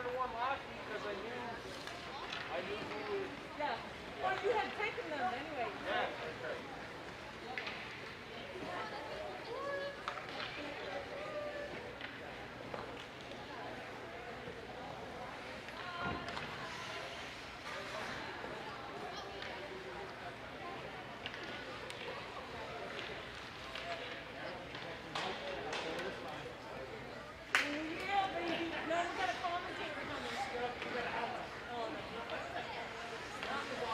wanted one last week because I knew he was. Yeah. Well, you had taken them anyway. Yeah, that's right. Yeah, baby. No, we got a commentator coming. Oh, no. Not the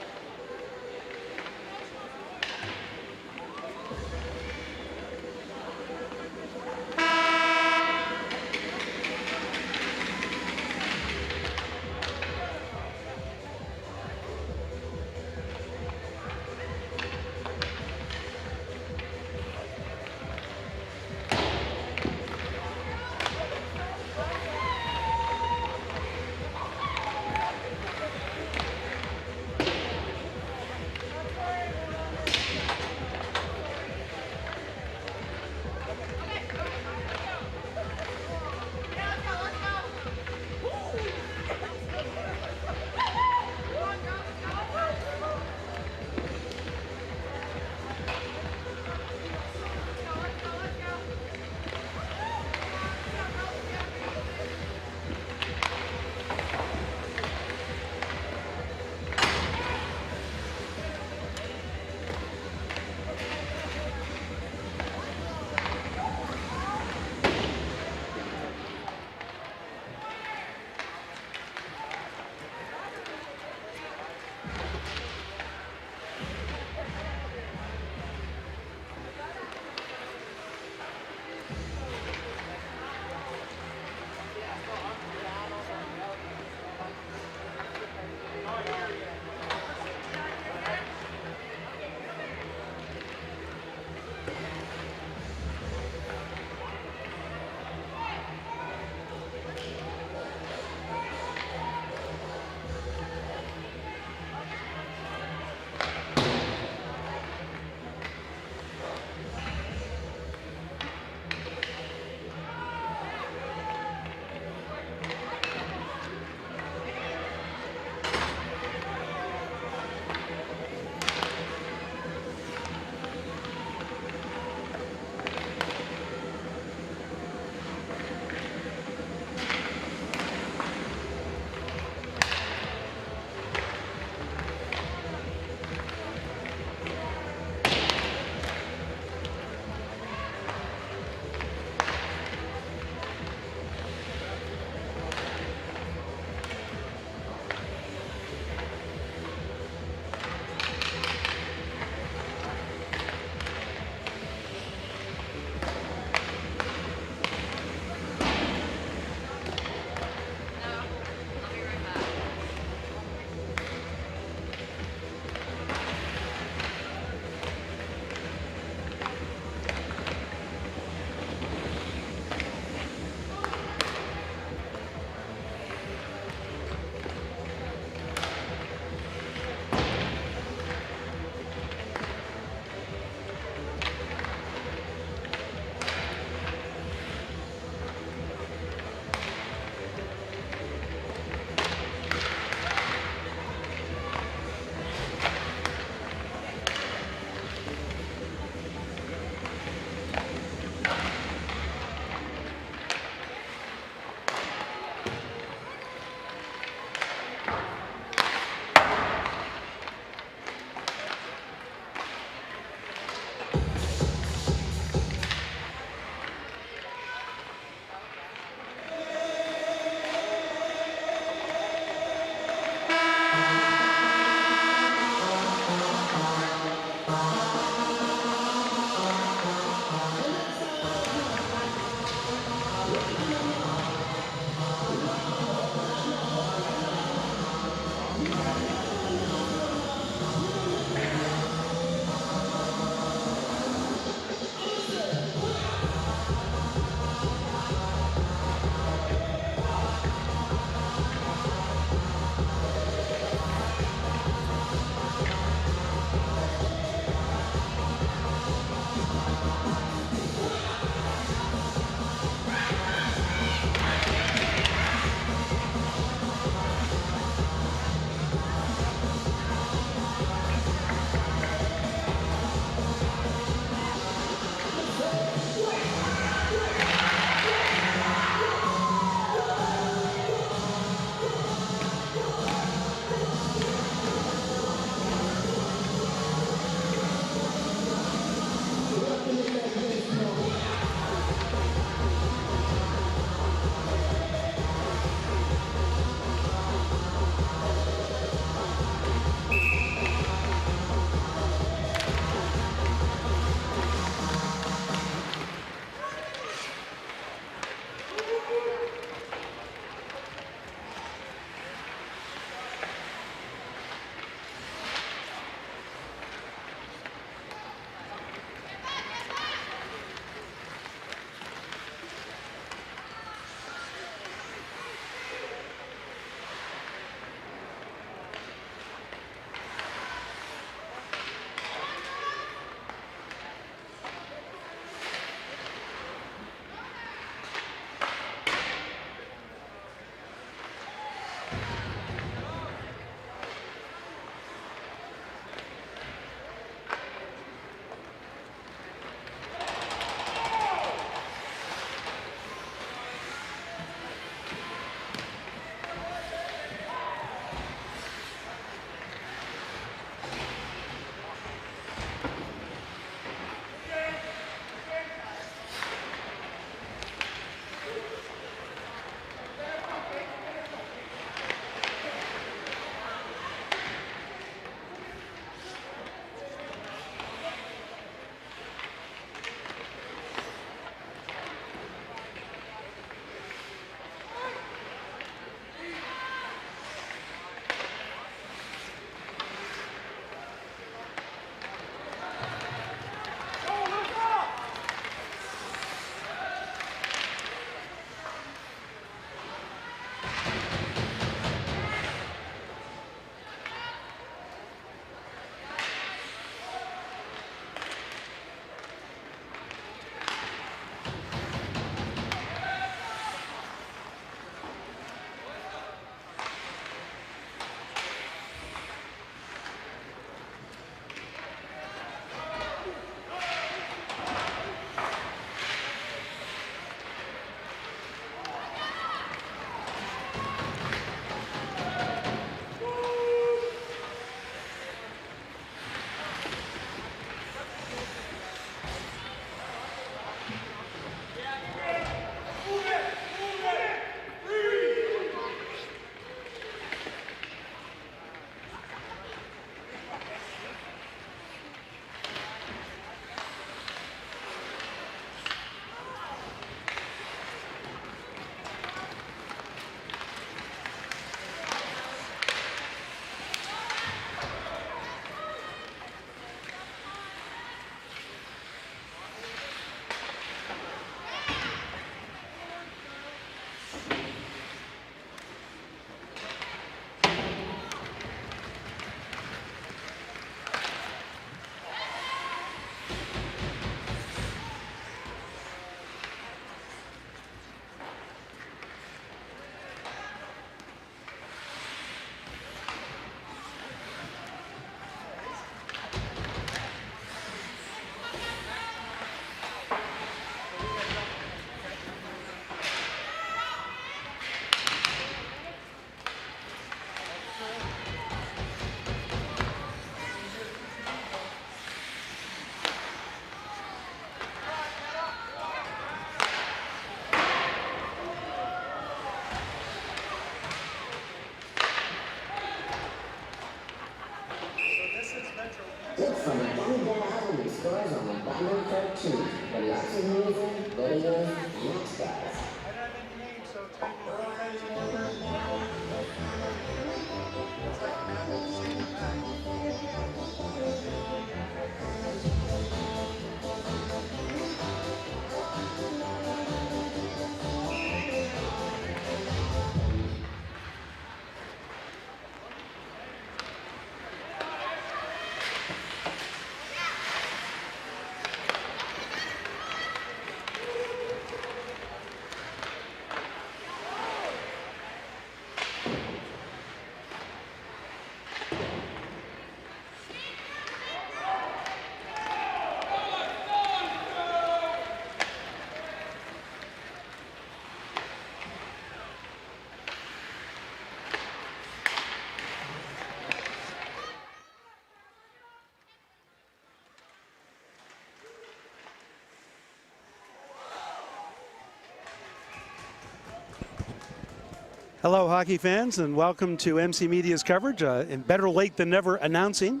Hello, hockey fans, and welcome to MC Media's coverage. And better late than never announcing.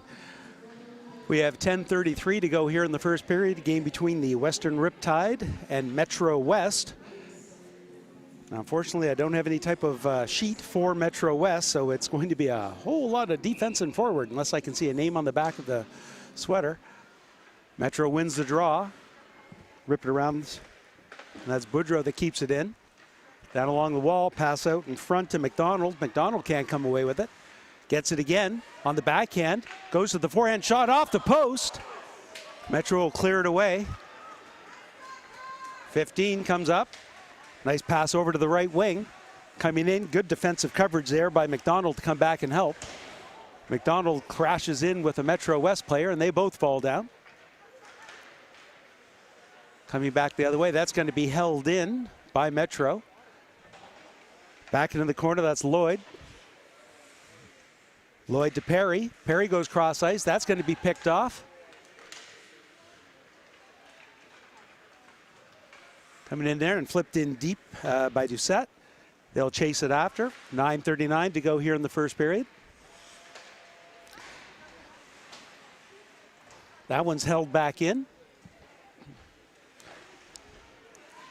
We have 10:33 to go here in the first period, game between the Western Riptide and Metro West. Now, unfortunately, I don't have any type of sheet for Metro West, so it's going to be a whole lot of defense and forward, unless I can see a name on the back of the sweater. Metro wins the draw. Rip it around, and that's Boudreau that keeps it in. Down along the wall, pass out in front to McDonald. McDonald can't come away with it. Gets it again on the backhand. Goes to the forehand shot off the post. Metro will clear it away. 15 comes up. Nice pass over to the right wing. Coming in, good defensive coverage there by McDonald to come back and help. McDonald crashes in with a Metro West player, and they both fall down. Coming back the other way, that's going to be held in by Metro. Back into the corner, that's Lloyd. Lloyd to Perry. Perry goes cross ice. That's going to be picked off. Coming in there and flipped in deep by Doucette. They'll chase it after. 9:39 to go here in the first period. That one's held back in.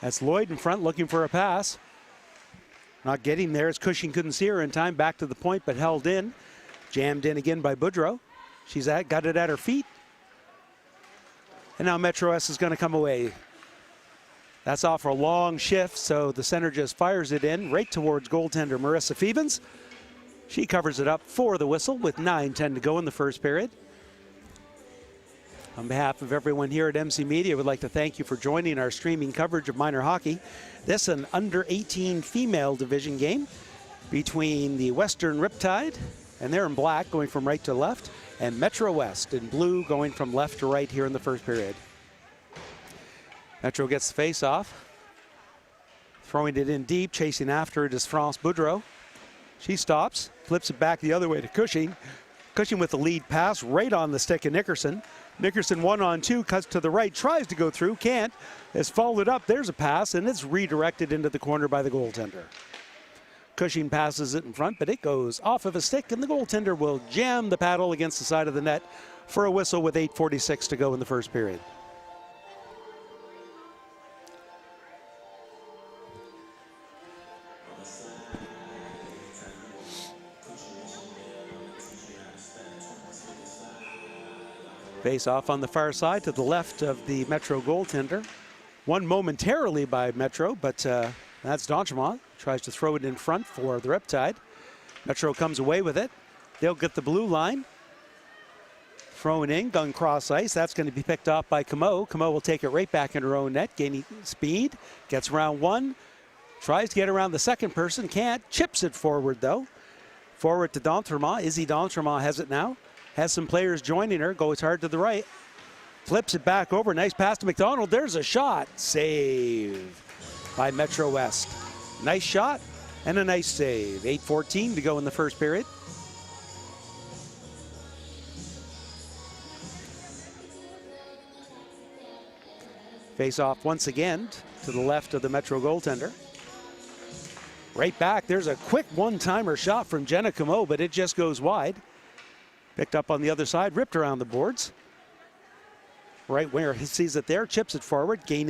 That's Lloyd in front looking for a pass. Not getting there as Cushing couldn't see her in time. Back to the point, but held in. Jammed in again by Boudreau. She's got it at her feet. And now Metro S is going to come away. That's off for a long shift, so the center just fires it in right towards goaltender Marissa Fevens. She covers it up for the whistle with 9:10 to go in the first period. On behalf of everyone here at MC Media, I would like to thank you for joining our streaming coverage of minor hockey. This is an under-18 female division game between the Western Riptide, and they're in black going from right to left, and Metro West in blue going from left to right here in the first period. Metro gets the face-off. Throwing it in deep, chasing after it is France Boudreau. She stops, flips it back the other way to Cushing. Cushing with the lead pass right on the stick of Nickerson. Nickerson 1-on-2, cuts to the right, tries to go through, can't. Has followed up, there's a pass, and it's redirected into the corner by the goaltender. Cushing passes it in front, but it goes off of a stick, and the goaltender will jam the paddle against the side of the net for a whistle with 8:46 to go in the first period. Face off on the far side to the left of the Metro goaltender. Won momentarily by Metro, but that's D'Entremont. Tries to throw it in front for the Riptide. Metro comes away with it. They'll get the blue line. Thrown in, gun cross ice. That's going to be picked off by Camo. Camo will take it right back in her own net, gaining speed. Gets around one. Tries to get around the second person, can't. Chips it forward though. Forward to D'Entremont. Izzy D'Entremont has it now. Has some players joining her, goes hard to the right. Flips it back over, nice pass to McDonald. There's a shot, save by Metro West. Nice shot and a nice save. 8:14 to go in the first period. Face off once again to the left of the Metro goaltender. Right back, there's a quick one-timer shot from Jenna Camo, but it just goes wide. Picked up on the other side, ripped around the boards. Right winger sees it there, chips it forward, get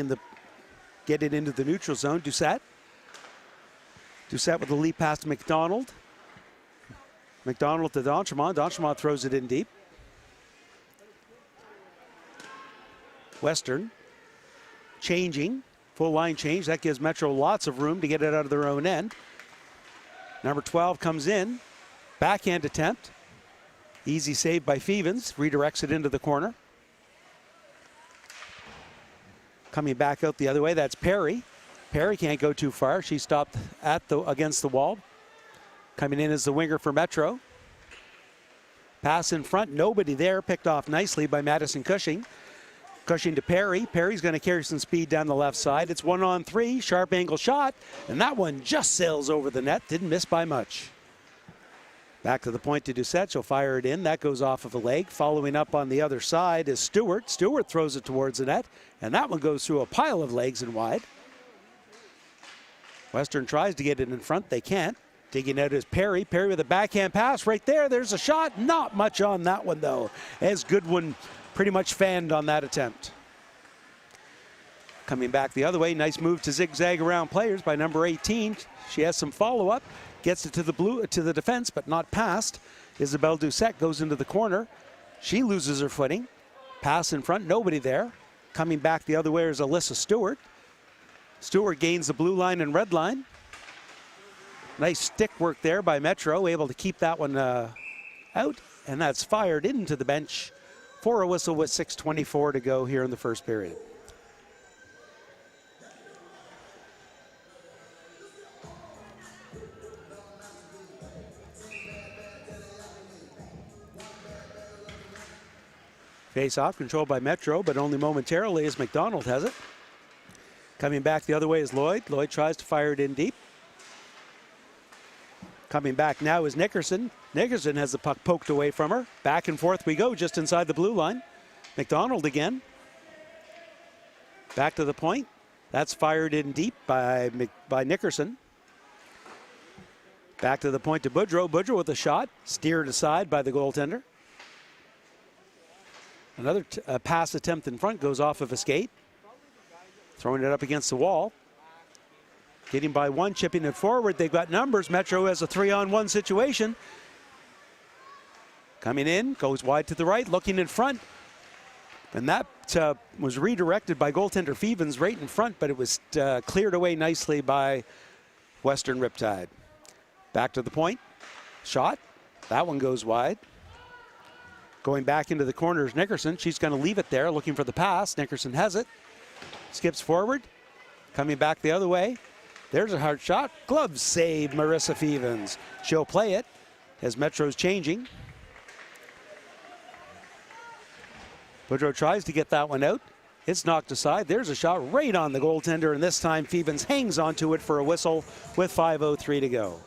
it into the neutral zone. Doucette with the lead pass to McDonald. McDonald to D'Entremont. D'Entremont throws it in deep. Western changing, full line change. That gives Metro lots of room to get it out of their own end. Number 12 comes in, backhand attempt. Easy save by Fevens, redirects it into the corner. Coming back out the other way, that's Perry. Perry can't go too far. She stopped against the wall. Coming in as the winger for Metro. Pass in front, nobody there, picked off nicely by Madison Cushing. Cushing to Perry. Perry's going to carry some speed down the left side. It's 1-on-3, sharp angle shot, and that one just sails over the net. Didn't miss by much. Back to the point to Doucette. She'll fire it in. That goes off of a leg. Following up on the other side is Stewart. Stewart throws it towards the net, and that one goes through a pile of legs and wide. Western tries to get it in front. They can't. Digging out is Perry. Perry with a backhand pass right there. There's a shot. Not much on that one, though, as Goodwin pretty much fanned on that attempt. Coming back the other way. Nice move to zigzag around players by number 18. She has some follow-up. Gets it to the defense, but not past. Isabelle Doucette goes into the corner. She loses her footing. Pass in front. Nobody there. Coming back the other way is Alyssa Stewart. Stewart gains the blue line and red line. Nice stick work there by Metro, able to keep that one out, and that's fired into the bench for a whistle with 6:24 to go here in the first period. Face off, controlled by Metro, but only momentarily as McDonald has it. Coming back the other way is Lloyd. Lloyd tries to fire it in deep. Coming back now is Nickerson. Nickerson has the puck poked away from her. Back and forth we go just inside the blue line. McDonald again. Back to the point. That's fired in deep by Nickerson. Back to the point to Boudreau. Boudreau with a shot. Steered aside by the goaltender. Another pass attempt in front goes off of a skate. Throwing it up against the wall. Getting by one, chipping it forward. They've got numbers. Metro has a 3-on-1 situation. Coming in, goes wide to the right, looking in front. And that was redirected by goaltender Fevens right in front, but it was cleared away nicely by Western Riptide. Back to the point. Shot. That one goes wide. Going back into the corner is Nickerson. She's going to leave it there, looking for the pass. Nickerson has it. Skips forward. Coming back the other way. There's a hard shot. Glove save, Marissa Fevens. She'll play it as Metro's changing. Boudreau tries to get that one out. It's knocked aside. There's a shot right on the goaltender, and this time Fevens hangs onto it for a whistle with 5:03 to go.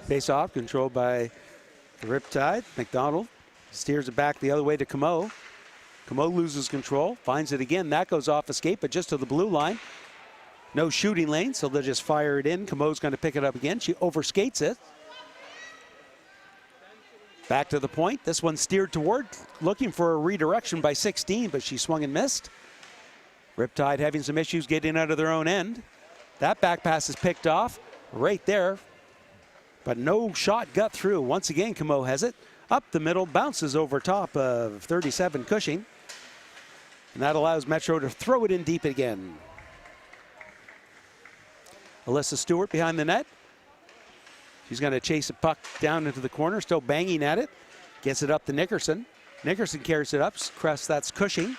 Face off, controlled by the Riptide. McDonald steers it back the other way to Comeau. Comeau loses control, finds it again. That goes off escape, but just to the blue line. No shooting lane, so they'll just fire it in. Comeau's going to pick it up again. She overskates it. Back to the point. This one steered toward, looking for a redirection by 16, but she swung and missed. Riptide having some issues getting out of their own end. That back pass is picked off right there. But no shot got through. Once again, Comeau has it. Up the middle, bounces over top of 37 Cushing. And that allows Metro to throw it in deep again. Alyssa Stewart behind the net. She's going to chase a puck down into the corner, still banging at it. Gets it up to Nickerson. Nickerson carries it up. That's Cushing.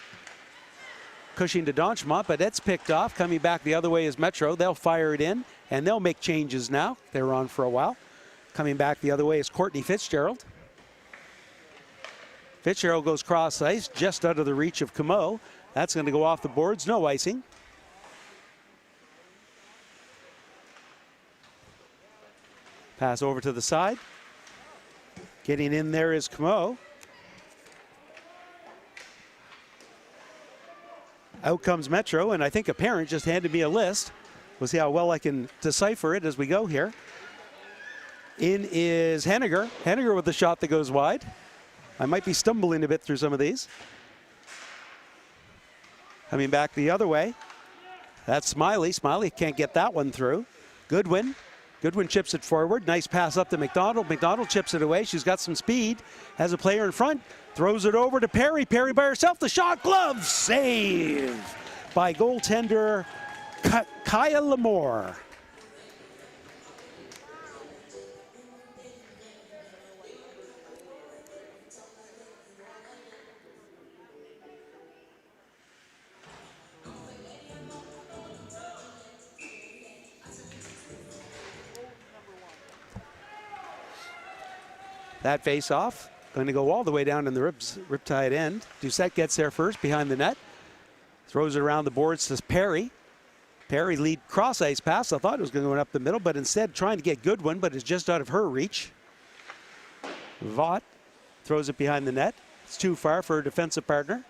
Cushing to D'Entremont, but it's picked off. Coming back the other way is Metro. They'll fire it in, and they'll make changes now. They were on for a while. Coming back the other way is Courtney Fitzgerald. Fitzgerald goes cross ice, just out of the reach of Comeau. That's going to go off the boards, no icing. Pass over to the side. Getting in there is Comeau. Out comes Metro, and I think a parent just handed me a list. We'll see how well I can decipher it as we go here. In is Henniger. Henniger with the shot that goes wide. I might be stumbling a bit through some of these. Coming back the other way. That's Smiley. Smiley can't get that one through. Goodwin. Goodwin chips it forward. Nice pass up to McDonald. McDonald chips it away. She's got some speed. Has a player in front. Throws it over to Perry. Perry by herself. The shot. Glove save by goaltender Kaya Lamore. That face-off going to go all the way down in the Riptide end. Doucette gets there first behind the net. Throws it around the boards to Perry. Perry lead cross-ice pass. I thought it was going to go up the middle, but instead trying to get Goodwin, but it's just out of her reach. Vaught throws it behind the net. It's too far for her defensive partner.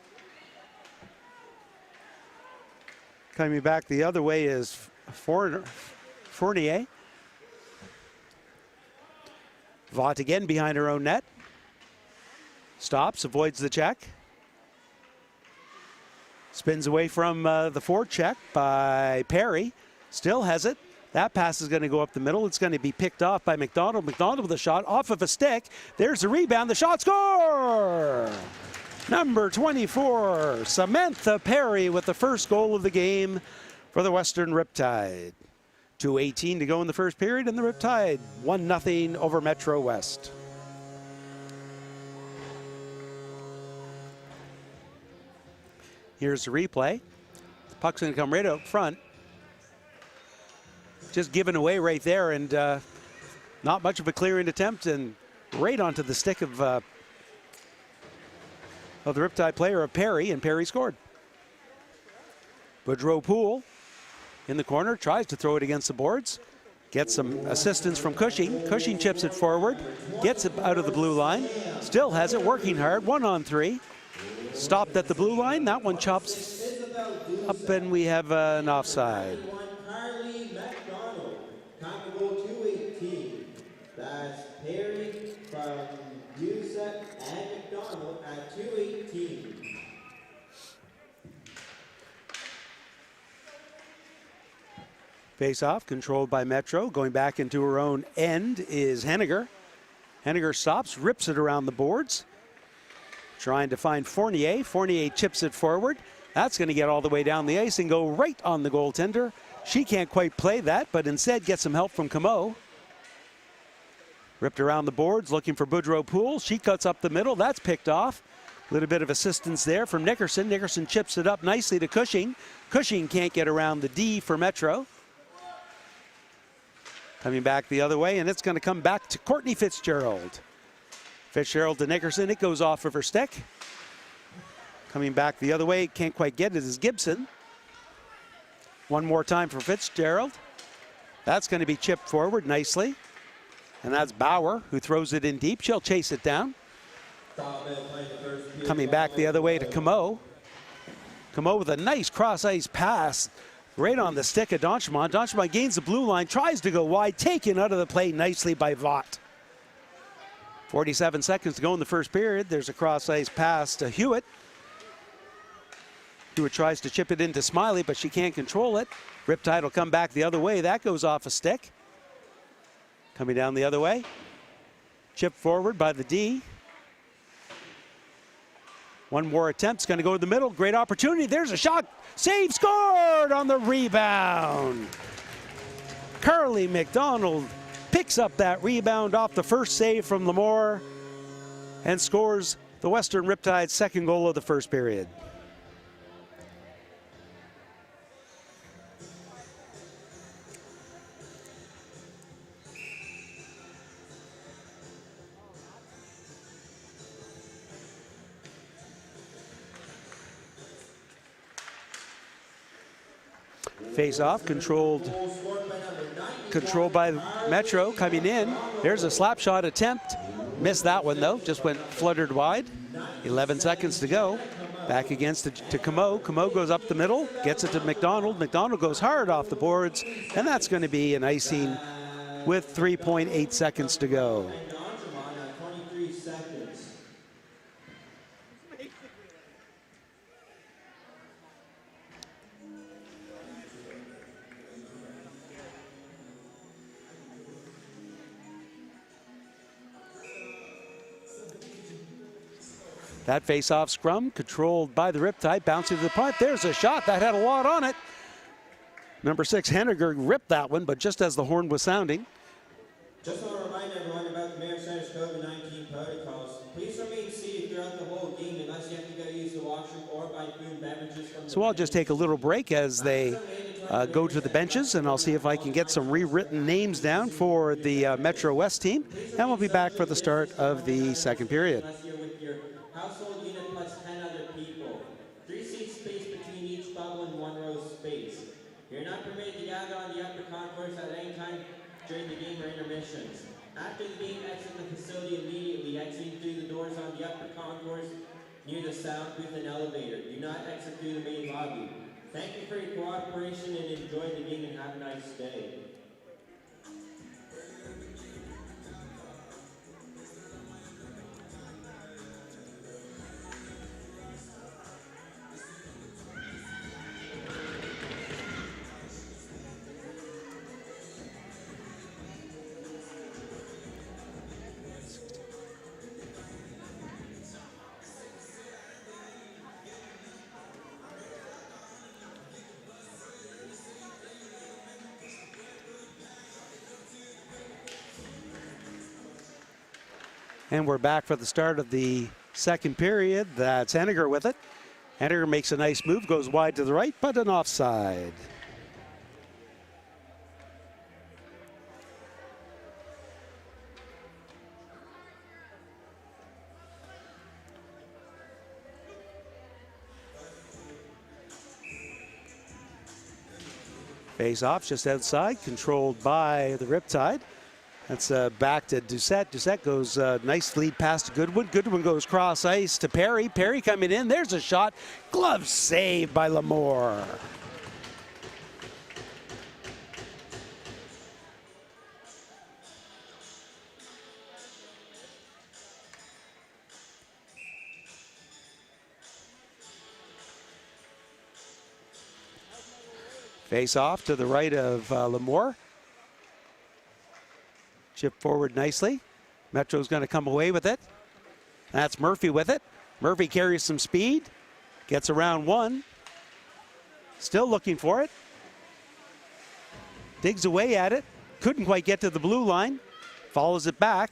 Coming back the other way is Fournier. Vaught again behind her own net. Stops, avoids the check. Spins away from the forecheck by Perry. Still has it. That pass is going to go up the middle. It's going to be picked off by McDonald. McDonald with a shot off of a stick. There's the rebound. The shot, score! Number 24, Samantha Perry with the first goal of the game for the Western Riptide. 2:18 to go in the first period, and the Riptide 1-0 over Metro West. Here's the replay. The puck's going to come right out front. Just given away right there, and not much of a clearing attempt, and right onto the stick of the Riptide player of Perry, and Perry scored. Boudreau Poole in the corner, tries to throw it against the boards. Gets some assistance from Cushing. Cushing chips it forward, gets it out of the blue line. Still has it, working hard, 1-on-3. Stopped at the blue line. That one chops up, and we have an offside. Carly McDonald, comparable 218. That's Perry from Doucette and McDonald at 218. Face-off controlled by Metro. Going back into her own end is Henniger. Henniger stops, rips it around the boards. Trying to find Fournier. Fournier chips it forward. That's going to get all the way down the ice and go right on the goaltender. She can't quite play that, but instead gets some help from Camo. Ripped around the boards, looking for Boudreau Poole. She cuts up the middle. That's picked off. A little bit of assistance there from Nickerson. Nickerson chips it up nicely to Cushing. Cushing can't get around the D for Metro. Coming back the other way, and it's going to come back to Courtney Fitzgerald. Fitzgerald to Nickerson. It goes off of her stick. Coming back the other way, can't quite get it, is Gibson. One more time for Fitzgerald. That's going to be chipped forward nicely. And that's Bauer, who throws it in deep. She'll chase it down. Coming back the other way to Camo. Camo with a nice cross-ice pass right on the stick of Donchemont. Donchemont gains the blue line, tries to go wide, taken out of the play nicely by Vaught. 47 seconds to go in the first period. There's a cross-ice pass to Hewitt. Hewitt tries to chip it into Smiley, but she can't control it. Riptide will come back the other way. That goes off a stick. Coming down the other way. Chip forward by the D. One more attempt. It's going to go to the middle. Great opportunity. There's a shot. Save, scored on the rebound. Carly McDonald picks up that rebound off the first save from Lamore and scores the Western Riptide's second goal of the first period. Face-off, controlled by Metro coming in. There's a slap shot attempt. Missed that one though, just went fluttered wide. 11 seconds to go. Back against to Camo. Camo goes up the middle, gets it to McDonald. McDonald goes hard off the boards, and that's going to be an icing with 3.8 seconds to go. That face-off scrum controlled by the Riptide, bouncing to the punt. There's a shot that had a lot on it. Number 6, Henniger ripped that one, but just as the horn was sounding. Just want to remind everyone about the Mayor Center's COVID-19 protocols. Please remain seated throughout the whole game unless you have to go use the washroom or buy food and beverages from the So I'll just take a little break as they go to the benches, and I'll see if I can get some rewritten names down for the Metro West team, and we'll be back for the start of the second period. Household unit plus 10 other people. 3 seats spaced between each bubble and 1 row space. You're not permitted to gather on the upper concourse at any time during the game or intermissions. After the game, exit the facility immediately, exiting through the doors on the upper concourse near the sound booth and elevator. Do not exit through the main lobby. Thank you for your cooperation and enjoy the game and have a nice day. And we're back for the start of the second period. That's Henniger with it. Henniger makes a nice move, goes wide to the right, but an offside. Face off just outside, controlled by the Riptide. That's back to Doucette. Doucette goes nice lead pass to Goodwin. Goodwin goes cross ice to Perry. Perry coming in. There's a shot. Glove saved by Lamour. Face off to the right of Lamour. Chip forward nicely. Metro's going to come away with it. That's Murphy with it. Murphy carries some speed. Gets around one. Still looking for it. Digs away at it. Couldn't quite get to the blue line. Follows it back.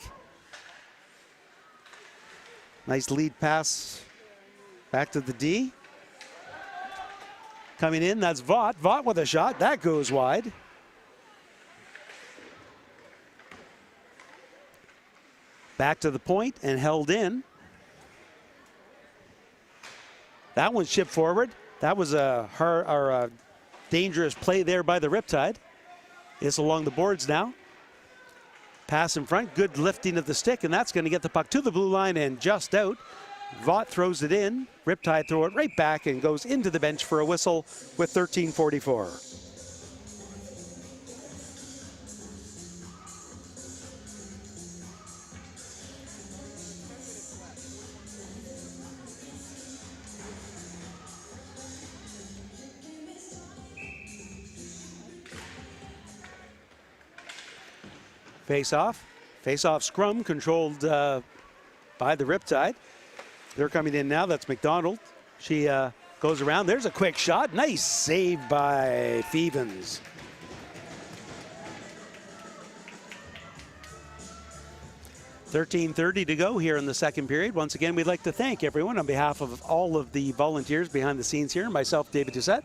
Nice lead pass back to the D. Coming in, that's Vaught. Vaught with a shot. That goes wide. Back to the point and held in. That one's chipped forward. That was a dangerous play there by the Riptide. It's along the boards now. Pass in front, good lifting of the stick, and that's going to get the puck to the blue line and just out. Vaught throws it in. Riptide throw it right back and goes into the bench for a whistle with 13:44. Face-off scrum controlled by the Riptide. They're coming in now. That's McDonald. She goes around. There's a quick shot. Nice save by Fevens. $13:30 to go here in the second period. Once again, we'd like to thank everyone on behalf of all of the volunteers behind the scenes here, myself, David Doucette.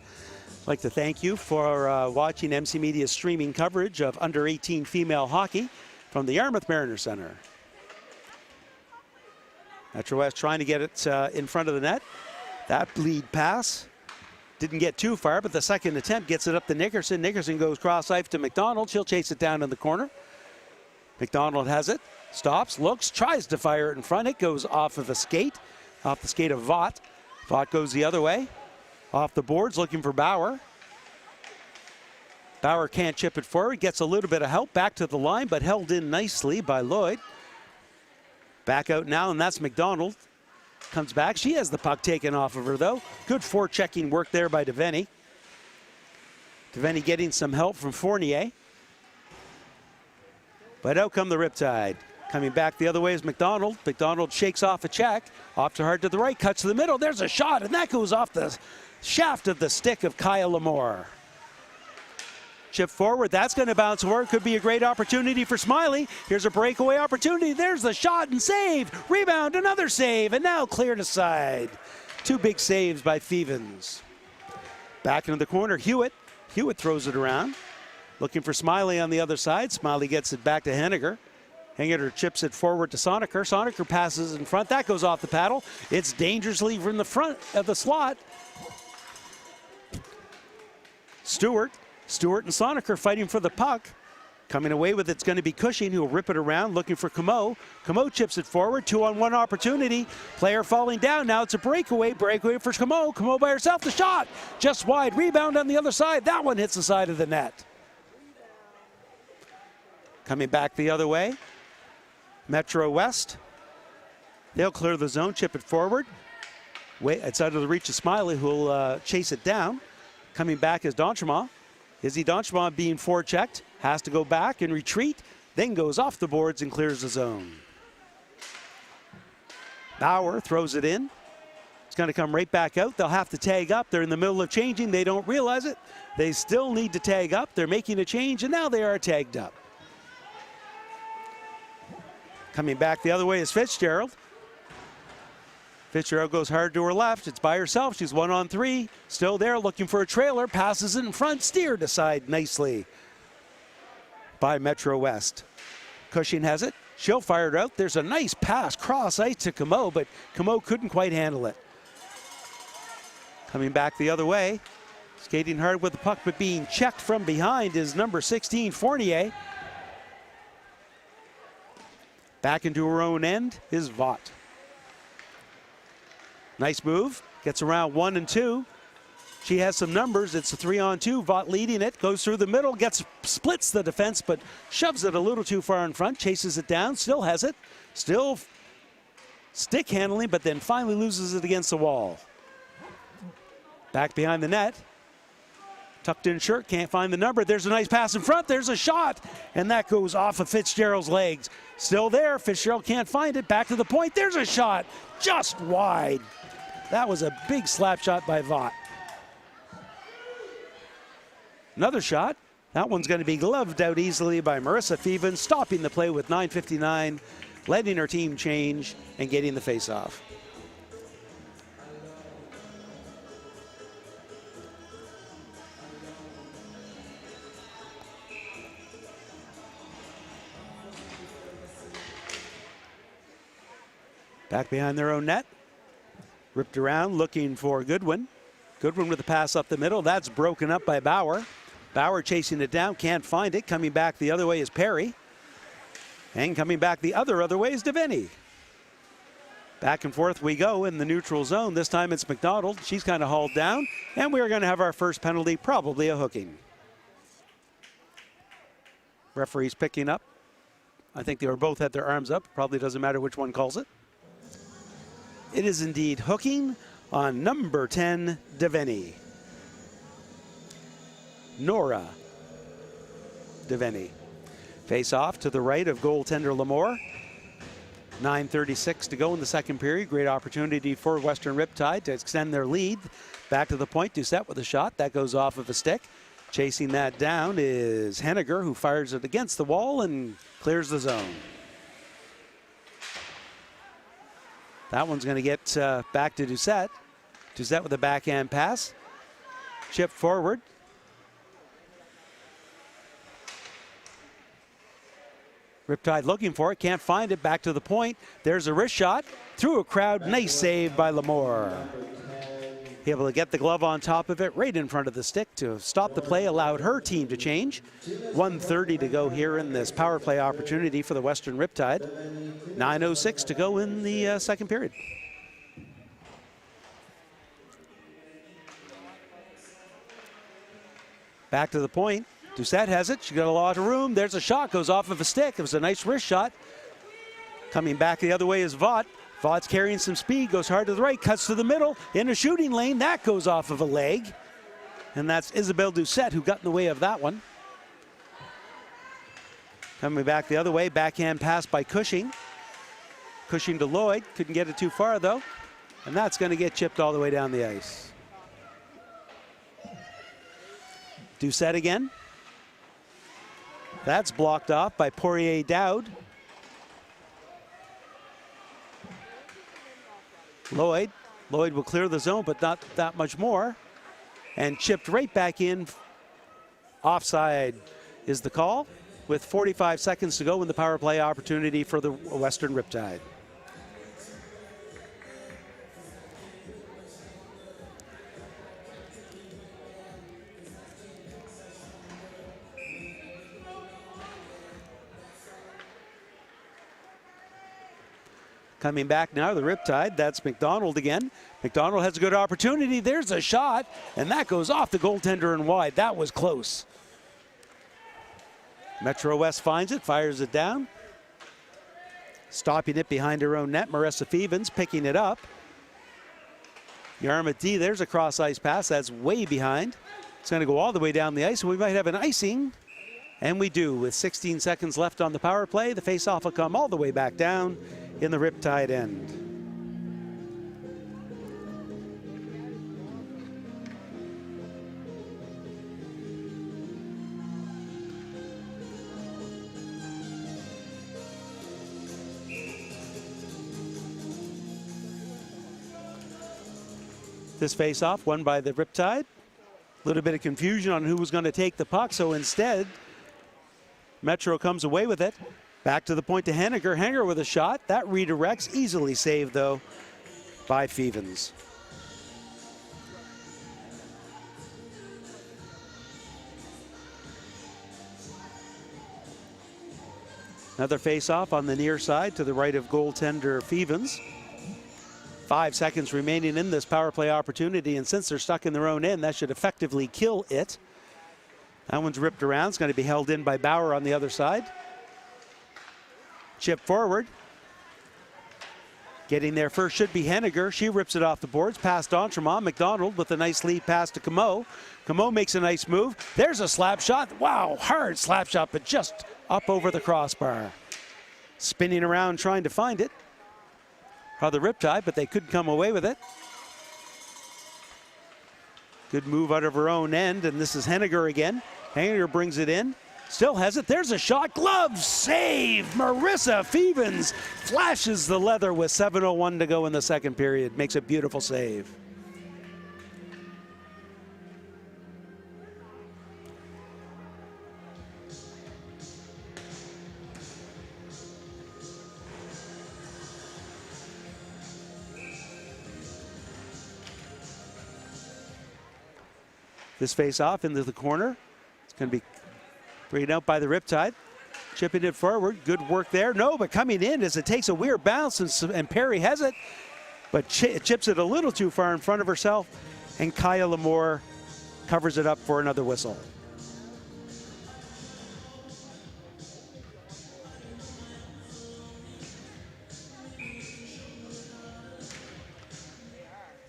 I'd like to thank you for watching MC Media's streaming coverage of under-18 female hockey from the Yarmouth Mariner Center. Metro West trying to get it in front of the net. That lead pass didn't get too far, but the second attempt gets it up to Nickerson. Nickerson goes cross-ice to McDonald. She'll chase it down in the corner. McDonald has it, stops, looks, tries to fire it in front. It goes off of the skate of Vaught. Vaught goes the other way. Off the boards, looking for Bauer. Bauer can't chip it forward, gets a little bit of help back to the line, but held in nicely by Lloyd. Back out now, and that's McDonald. Comes back. She has the puck taken off of her, though. Good forechecking work there by Devaney. Devaney getting some help from Fournier. But out come the Riptide. Coming back the other way is McDonald. McDonald shakes off a check. Off to hard to the right, cuts to the middle. There's a shot, and that goes off the shaft of the stick of Kaya Lamore. Chip forward, that's going to bounce forward. Could be a great opportunity for Smiley. Here's a breakaway opportunity. There's the shot and save. Rebound, another save, and now cleared aside. Two big saves by Thevens. Back into the corner, Hewitt. Hewitt throws it around. Looking for Smiley on the other side. Smiley gets it back to Henniger. Henniger chips it forward to Soneker. Soneker passes in front. That goes off the paddle. It's dangerously from the front of the slot. Stewart and Soneker fighting for the puck. Coming away with it's going to be Cushing, who will rip it around, looking for Camo. Camo chips it forward, 2-on-1 opportunity. Player falling down, now it's a breakaway for Camo. Camo by herself, the shot, just wide. Rebound on the other side, that one hits the side of the net. Coming back the other way, Metro West. They'll clear the zone, chip it forward. It's out of the reach of Smiley, who will chase it down. Coming back is Donchemont. Izzy Donchemont being forechecked, has to go back and retreat, then goes off the boards and clears the zone. Bauer throws it in. It's going to come right back out. They'll have to tag up. They're in the middle of changing. They don't realize it. They still need to tag up. They're making a change, and now they are tagged up. Coming back the other way is Fitzgerald. Fitzgerald goes hard to her left. It's by herself. She's 1-on-3. Still there looking for a trailer. Passes it in front. Steered aside nicely by Metro West. Cushing has it. She'll fire it out. There's a nice pass cross ice to Camo, but Camo couldn't quite handle it. Coming back the other way. Skating hard with the puck, but being checked from behind is number 16, Fournier. Back into her own end is Vaught. Nice move, gets around 1 and 2. She has some numbers, it's a 3-on-2, Vaught leading it, goes through the middle, splits the defense, but shoves it a little too far in front, chases it down, still has it, still stick handling, but then finally loses it against the wall. Back behind the net, tucked in shirt, can't find the number, there's a nice pass in front, there's a shot, and that goes off of Fitzgerald's legs. Still there, Fitzgerald can't find it, back to the point, there's a shot, just wide. That was a big slap shot by Vaught. Another shot. That one's going to be gloved out easily by Marissa Thevens, stopping the play with 9:59, letting her team change and getting the face-off. Back behind their own net. Ripped around, looking for Goodwin. Goodwin with a pass up the middle. That's broken up by Bauer. Bauer chasing it down, can't find it. Coming back the other way is Perry. And coming back the other way is Devaney. Back and forth we go in the neutral zone. This time it's McDonald. She's kind of hauled down. And we're going to have our first penalty, probably a hooking. Referee's picking up. I think they were both had their arms up. Probably doesn't matter which one calls it. It is indeed hooking on number 10, Devaney. Nora Devaney. Face off to the right of goaltender Lamore. 9:36 to go in the second period. Great opportunity for Western Riptide to extend their lead. Back to the point, Doucette with a shot. That goes off of a stick. Chasing that down is Henniger, who fires it against the wall and clears the zone. That one's going to get back to Doucette. Doucette with a backhand pass. Chip forward. Riptide looking for it, can't find it, back to the point. There's a wrist shot, through a crowd, nice save by Lamore. Able to get the glove on top of it, right in front of the stick to stop the play, allowed her team to change. 1:30 to go here in this power play opportunity for the Western Riptide. 9:06 to go in the second period. Back to the point. Doucette has it. She got a lot of room. There's a shot. Goes off of a stick. It was a nice wrist shot. Coming back the other way is Vaught. Vaught's carrying some speed. Goes hard to the right. Cuts to the middle. In a shooting lane. That goes off of a leg. And that's Isabelle Doucette who got in the way of that one. Coming back the other way. Backhand pass by Cushing. Cushing to Lloyd. Couldn't get it too far though. And that's going to get chipped all the way down the ice. Doucette again. That's blocked off by Poirier Dowd. Lloyd will clear the zone, but not that much more. And chipped right back in. Offside is the call with 45 seconds to go in the power play opportunity for the Western Riptide. Coming back now, the Riptide, that's McDonald again. McDonald has a good opportunity. There's a shot, and that goes off the goaltender and wide. That was close. Metro West finds it, fires it down. Stopping it behind her own net, Marissa Fevens picking it up. Yarmouth D, there's a cross-ice pass. That's way behind. It's going to go all the way down the ice, and we might have an icing. And we do, with 16 seconds left on the power play. The face-off will come all the way back down in the Riptide end. This face-off won by the Riptide. A little bit of confusion on who was going to take the puck, so instead, Metro comes away with it. Back to the point to Henniger. Henniger with a shot. That redirects. Easily saved, though, by Fevens. Another face-off on the near side to the right of goaltender Fevens. 5 seconds remaining in this power play opportunity, and since they're stuck in their own end, that should effectively kill it. That one's ripped around. It's going to be held in by Bauer on the other side. Chip forward. Getting there first should be Henniger. She rips it off the boards. Past D'Entremont. McDonald with a nice lead pass to Camo. Camo makes a nice move. There's a slap shot. Wow, hard slap shot, but just up over the crossbar. Spinning around trying to find it. The Riptide, but they couldn't come away with it. Good move out of her own end, and this is Henniger again. Henniger brings it in. Still has it. There's a shot. Glove save. Marissa Fevens flashes the leather with 7:01 to go in the second period. Makes a beautiful save. This face off into the corner. It's going to be brought out by the Riptide. Chipping it forward. Good work there. No, but coming in as it takes a weird bounce, and Perry has it, but chips it a little too far in front of herself, and Kaya Lamore covers it up for another whistle.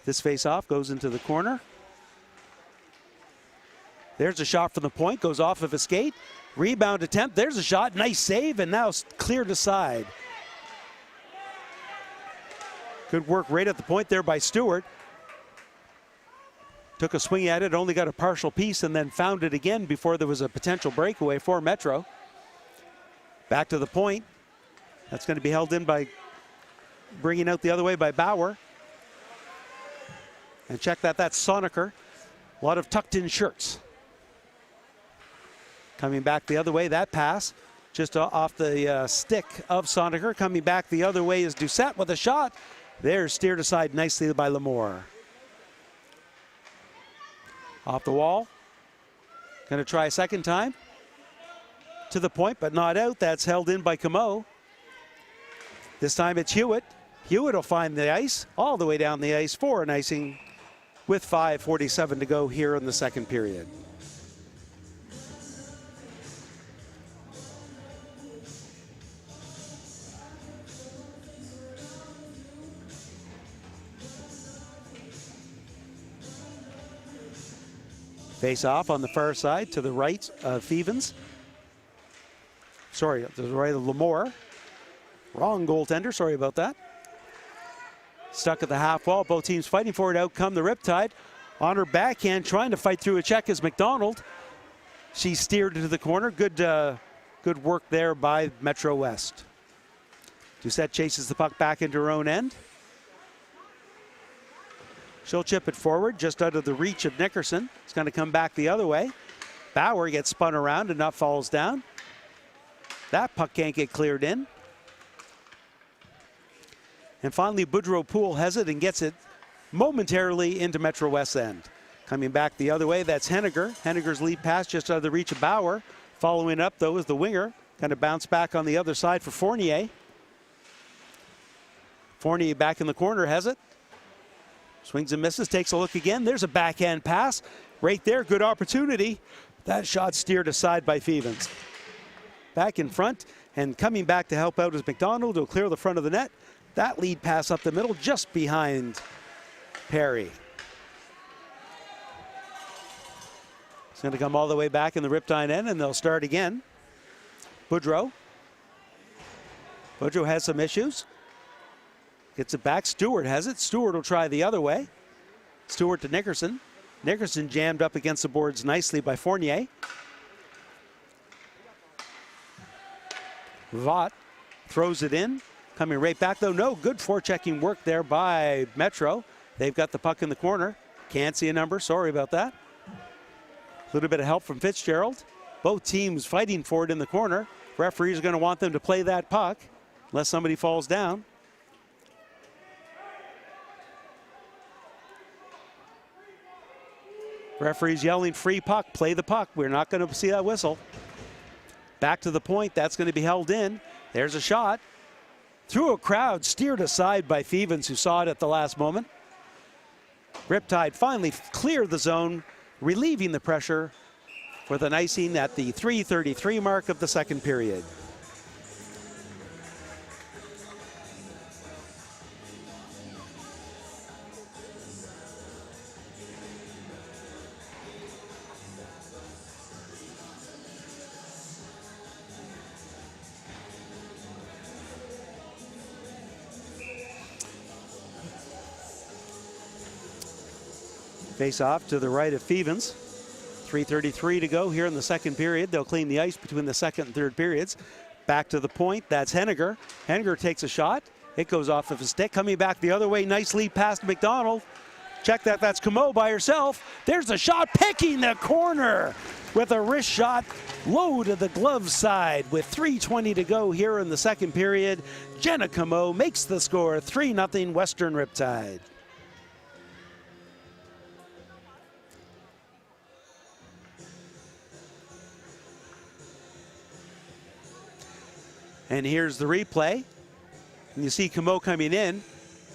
This face-off goes into the corner. There's a shot from the point, goes off of a skate. Rebound attempt, there's a shot, nice save, and now cleared aside. Good work right at the point there by Stewart. Took a swing at it, only got a partial piece, and then found it again before there was a potential breakaway for Metro. Back to the point. That's going to be held in by bringing out the other way by Bauer. And check that, that's Soniker. A lot of tucked in shirts. Coming back the other way, that pass just off the stick of Soniker. Coming back the other way is Doucette with a shot. There, steered aside nicely by Lamore. Off the wall. Going to try a second time. To the point, but not out. That's held in by Camo. This time it's Hewitt. Hewitt will find the ice, all the way down the ice for an icing with 5:47 to go here in the second period. Face off on the far side to the right of Fevens. Sorry, to the right of Lamore. Wrong goaltender, sorry about that. Stuck at the half wall, both teams fighting for it. Out come the Riptide. On her backhand, trying to fight through a check is McDonald. She steered into the corner. Good work there by Metro West. Doucette chases the puck back into her own end. She'll chip it forward, just out of the reach of Nickerson. It's going to come back the other way. Bauer gets spun around and not falls down. That puck can't get cleared in. And finally, Boudreau Poole has it and gets it momentarily into Metro West's end. Coming back the other way, that's Henniger. Henniger's lead pass just out of the reach of Bauer. Following up, though, is the winger. Kind of bounce back on the other side for Fournier. Fournier back in the corner, has it. Swings and misses, takes a look again. There's a backhand pass. Right there, good opportunity. That shot steered aside by Fevens. Back in front, and coming back to help out is McDonald. He'll clear the front of the net. That lead pass up the middle, just behind Perry. It's going to come all the way back in the Riptide end, and they'll start again. Boudreau. Boudreau has some issues. Gets it back. Stewart has it. Stewart will try the other way. Stewart to Nickerson. Nickerson jammed up against the boards nicely by Fournier. Vaught throws it in. Coming right back, though. No, good forechecking work there by Metro. They've got the puck in the corner. Can't see a number. Sorry about that. A little bit of help from Fitzgerald. Both teams fighting for it in the corner. Referees are going to want them to play that puck unless somebody falls down. Referees yelling free puck, play the puck. We're not going to see that whistle. Back to the point, that's going to be held in. There's a shot. Through a crowd, steered aside by Fevens, who saw it at the last moment. Riptide finally cleared the zone, relieving the pressure with an icing at the 3:33 mark of the second period. Face off to the right of Fevens. 3:33 to go here in the second period. They'll clean the ice between the second and third periods. Back to the point, that's Henniger. Henniger takes a shot. It goes off of his stick. Coming back the other way, nice lead past McDonald. Check that, that's Camo by herself. There's a shot, picking the corner with a wrist shot low to the glove side with 3:20 to go here in the second period. Jenna Camo makes the score 3-0 Western Riptide. And here's the replay. And you see Camo coming in,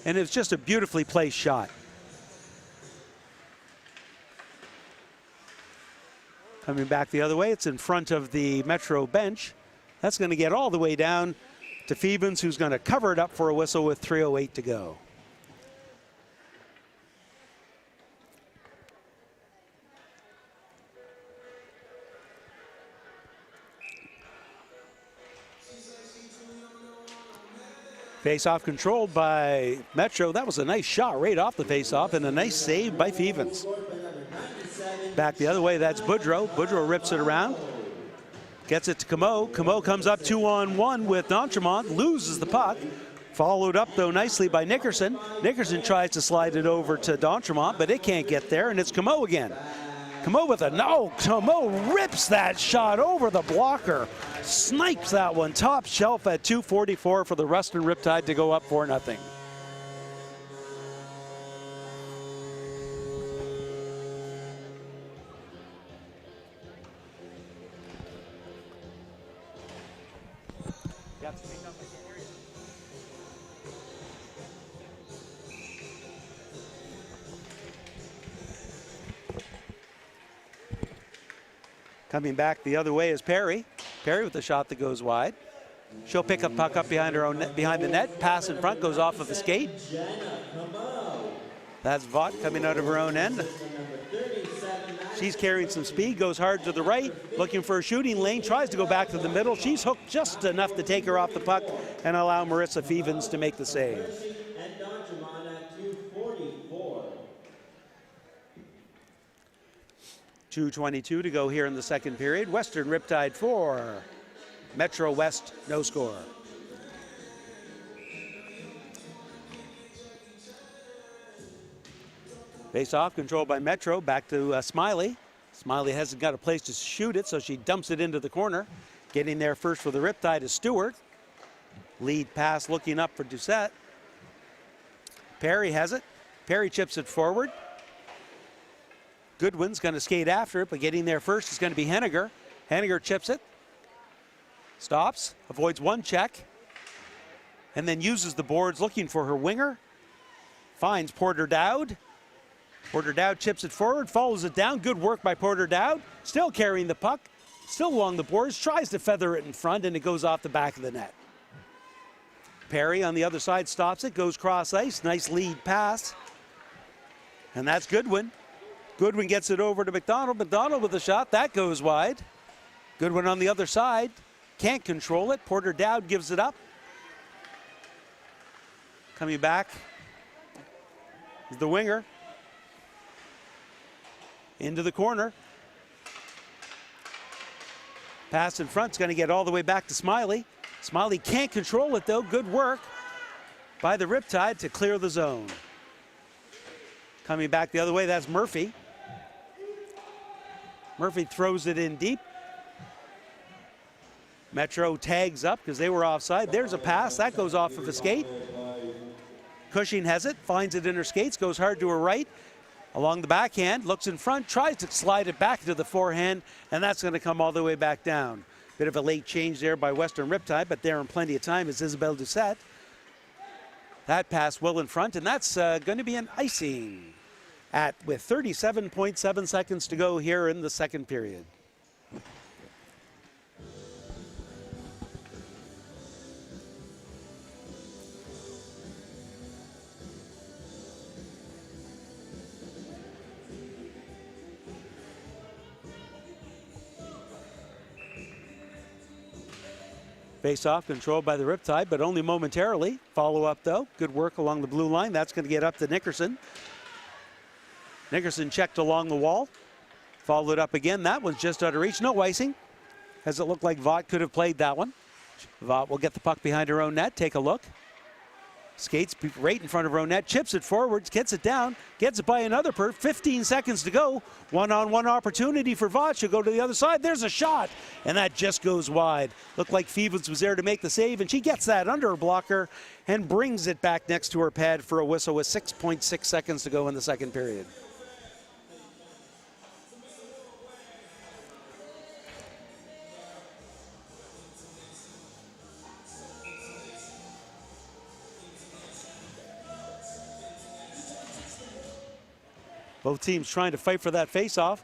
and it's just a beautifully placed shot. Coming back the other way, it's in front of the Metro bench. That's going to get all the way down to Fevens, who's going to cover it up for a whistle with 3:08 to go. Face-off controlled by Metro. That was a nice shot right off the face-off and a nice save by Fevens. Back the other way, that's Boudreau. Boudreau rips it around. Gets it to Camo. Camo comes up 2-on-1 with D'Entremont, loses the puck. Followed up, though, nicely by Nickerson. Nickerson tries to slide it over to D'Entremont, but it can't get there, and it's Camo again. Camo with a, no, Camo rips that shot over the blocker. Snipes that one, top shelf at 2:44 for the Western Riptide to go up 4-0. Coming back the other way is Perry. Perry with a shot that goes wide. She'll pick a puck up behind her own net, behind the net. Pass in front, goes off of the skate. That's Vaught coming out of her own end. She's carrying some speed, goes hard to the right, looking for a shooting lane, tries to go back to the middle. She's hooked just enough to take her off the puck and allow Marissa Fevens to make the save. And Donjamon at 2:44. 2:22 to go here in the second period. Western Riptide 4, Metro West no score. Face off, controlled by Metro, back to Smiley. Smiley hasn't got a place to shoot it, so she dumps it into the corner. Getting there first for the Riptide is Stewart. Lead pass looking up for Doucette. Perry has it. Perry chips it forward. Goodwin's going to skate after it, but getting there first is going to be Henniger. Henniger chips it. Stops, avoids one check, and then uses the boards looking for her winger. Finds Porter Dowd. Porter Dowd chips it forward, follows it down. Good work by Porter Dowd. Still carrying the puck, still along the boards, tries to feather it in front, and it goes off the back of the net. Perry on the other side stops it, goes cross ice. Nice lead pass. And that's Goodwin. Goodwin gets it over to McDonald. McDonald with a shot. That goes wide. Goodwin on the other side. Can't control it. Porter Dowd gives it up. Coming back is the winger. Into the corner. Pass in front's going to get all the way back to Smiley. Smiley can't control it though. Good work by the Riptide to clear the zone. Coming back the other way, that's Murphy. Murphy throws it in deep. Metro tags up because they were offside. There's a pass. That goes off of a skate. Cushing has it, finds it in her skates, goes hard to her right. Along the backhand, looks in front, tries to slide it back to the forehand, and that's going to come all the way back down. Bit of a late change there by Western Riptide, but there in plenty of time is Isabelle Doucette. That pass well in front, and that's going to be an icing with 37.7 seconds to go here in the second period. Face-off controlled by the Riptide, but only momentarily. Follow-up, though. Good work along the blue line. That's going to get up to Nickerson. Nickerson checked along the wall. Followed up again. That one's just out of reach. No icing, as it looked like Vaught could have played that one. Vaught will get the puck behind her own net. Take a look. Skates right in front of her own net. Chips it forwards. Gets it down. Gets it by another 15 seconds to go. One-on-one opportunity for Vaught. She'll go to the other side. There's a shot. And that just goes wide. Looked like Fevens was there to make the save. And she gets that under her blocker and brings it back next to her pad for a whistle with 6.6 seconds to go in the second period. Both teams trying to fight for that face-off.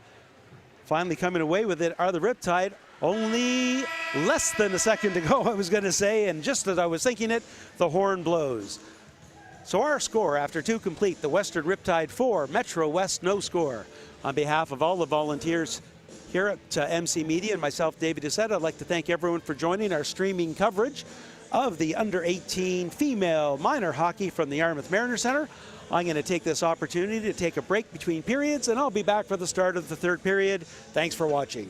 Finally coming away with it are the Riptide. Only less than a second to go, I was going to say, and just as I was thinking it, the horn blows. So our score after two complete, the Western Riptide 4, Metro West no score. On behalf of all the volunteers here at MC Media and myself, David Doucette, I'd like to thank everyone for joining our streaming coverage of the under-18 female minor hockey from the Yarmouth Mariner Center. I'm going to take this opportunity to take a break between periods, and I'll be back for the start of the third period. Thanks for watching.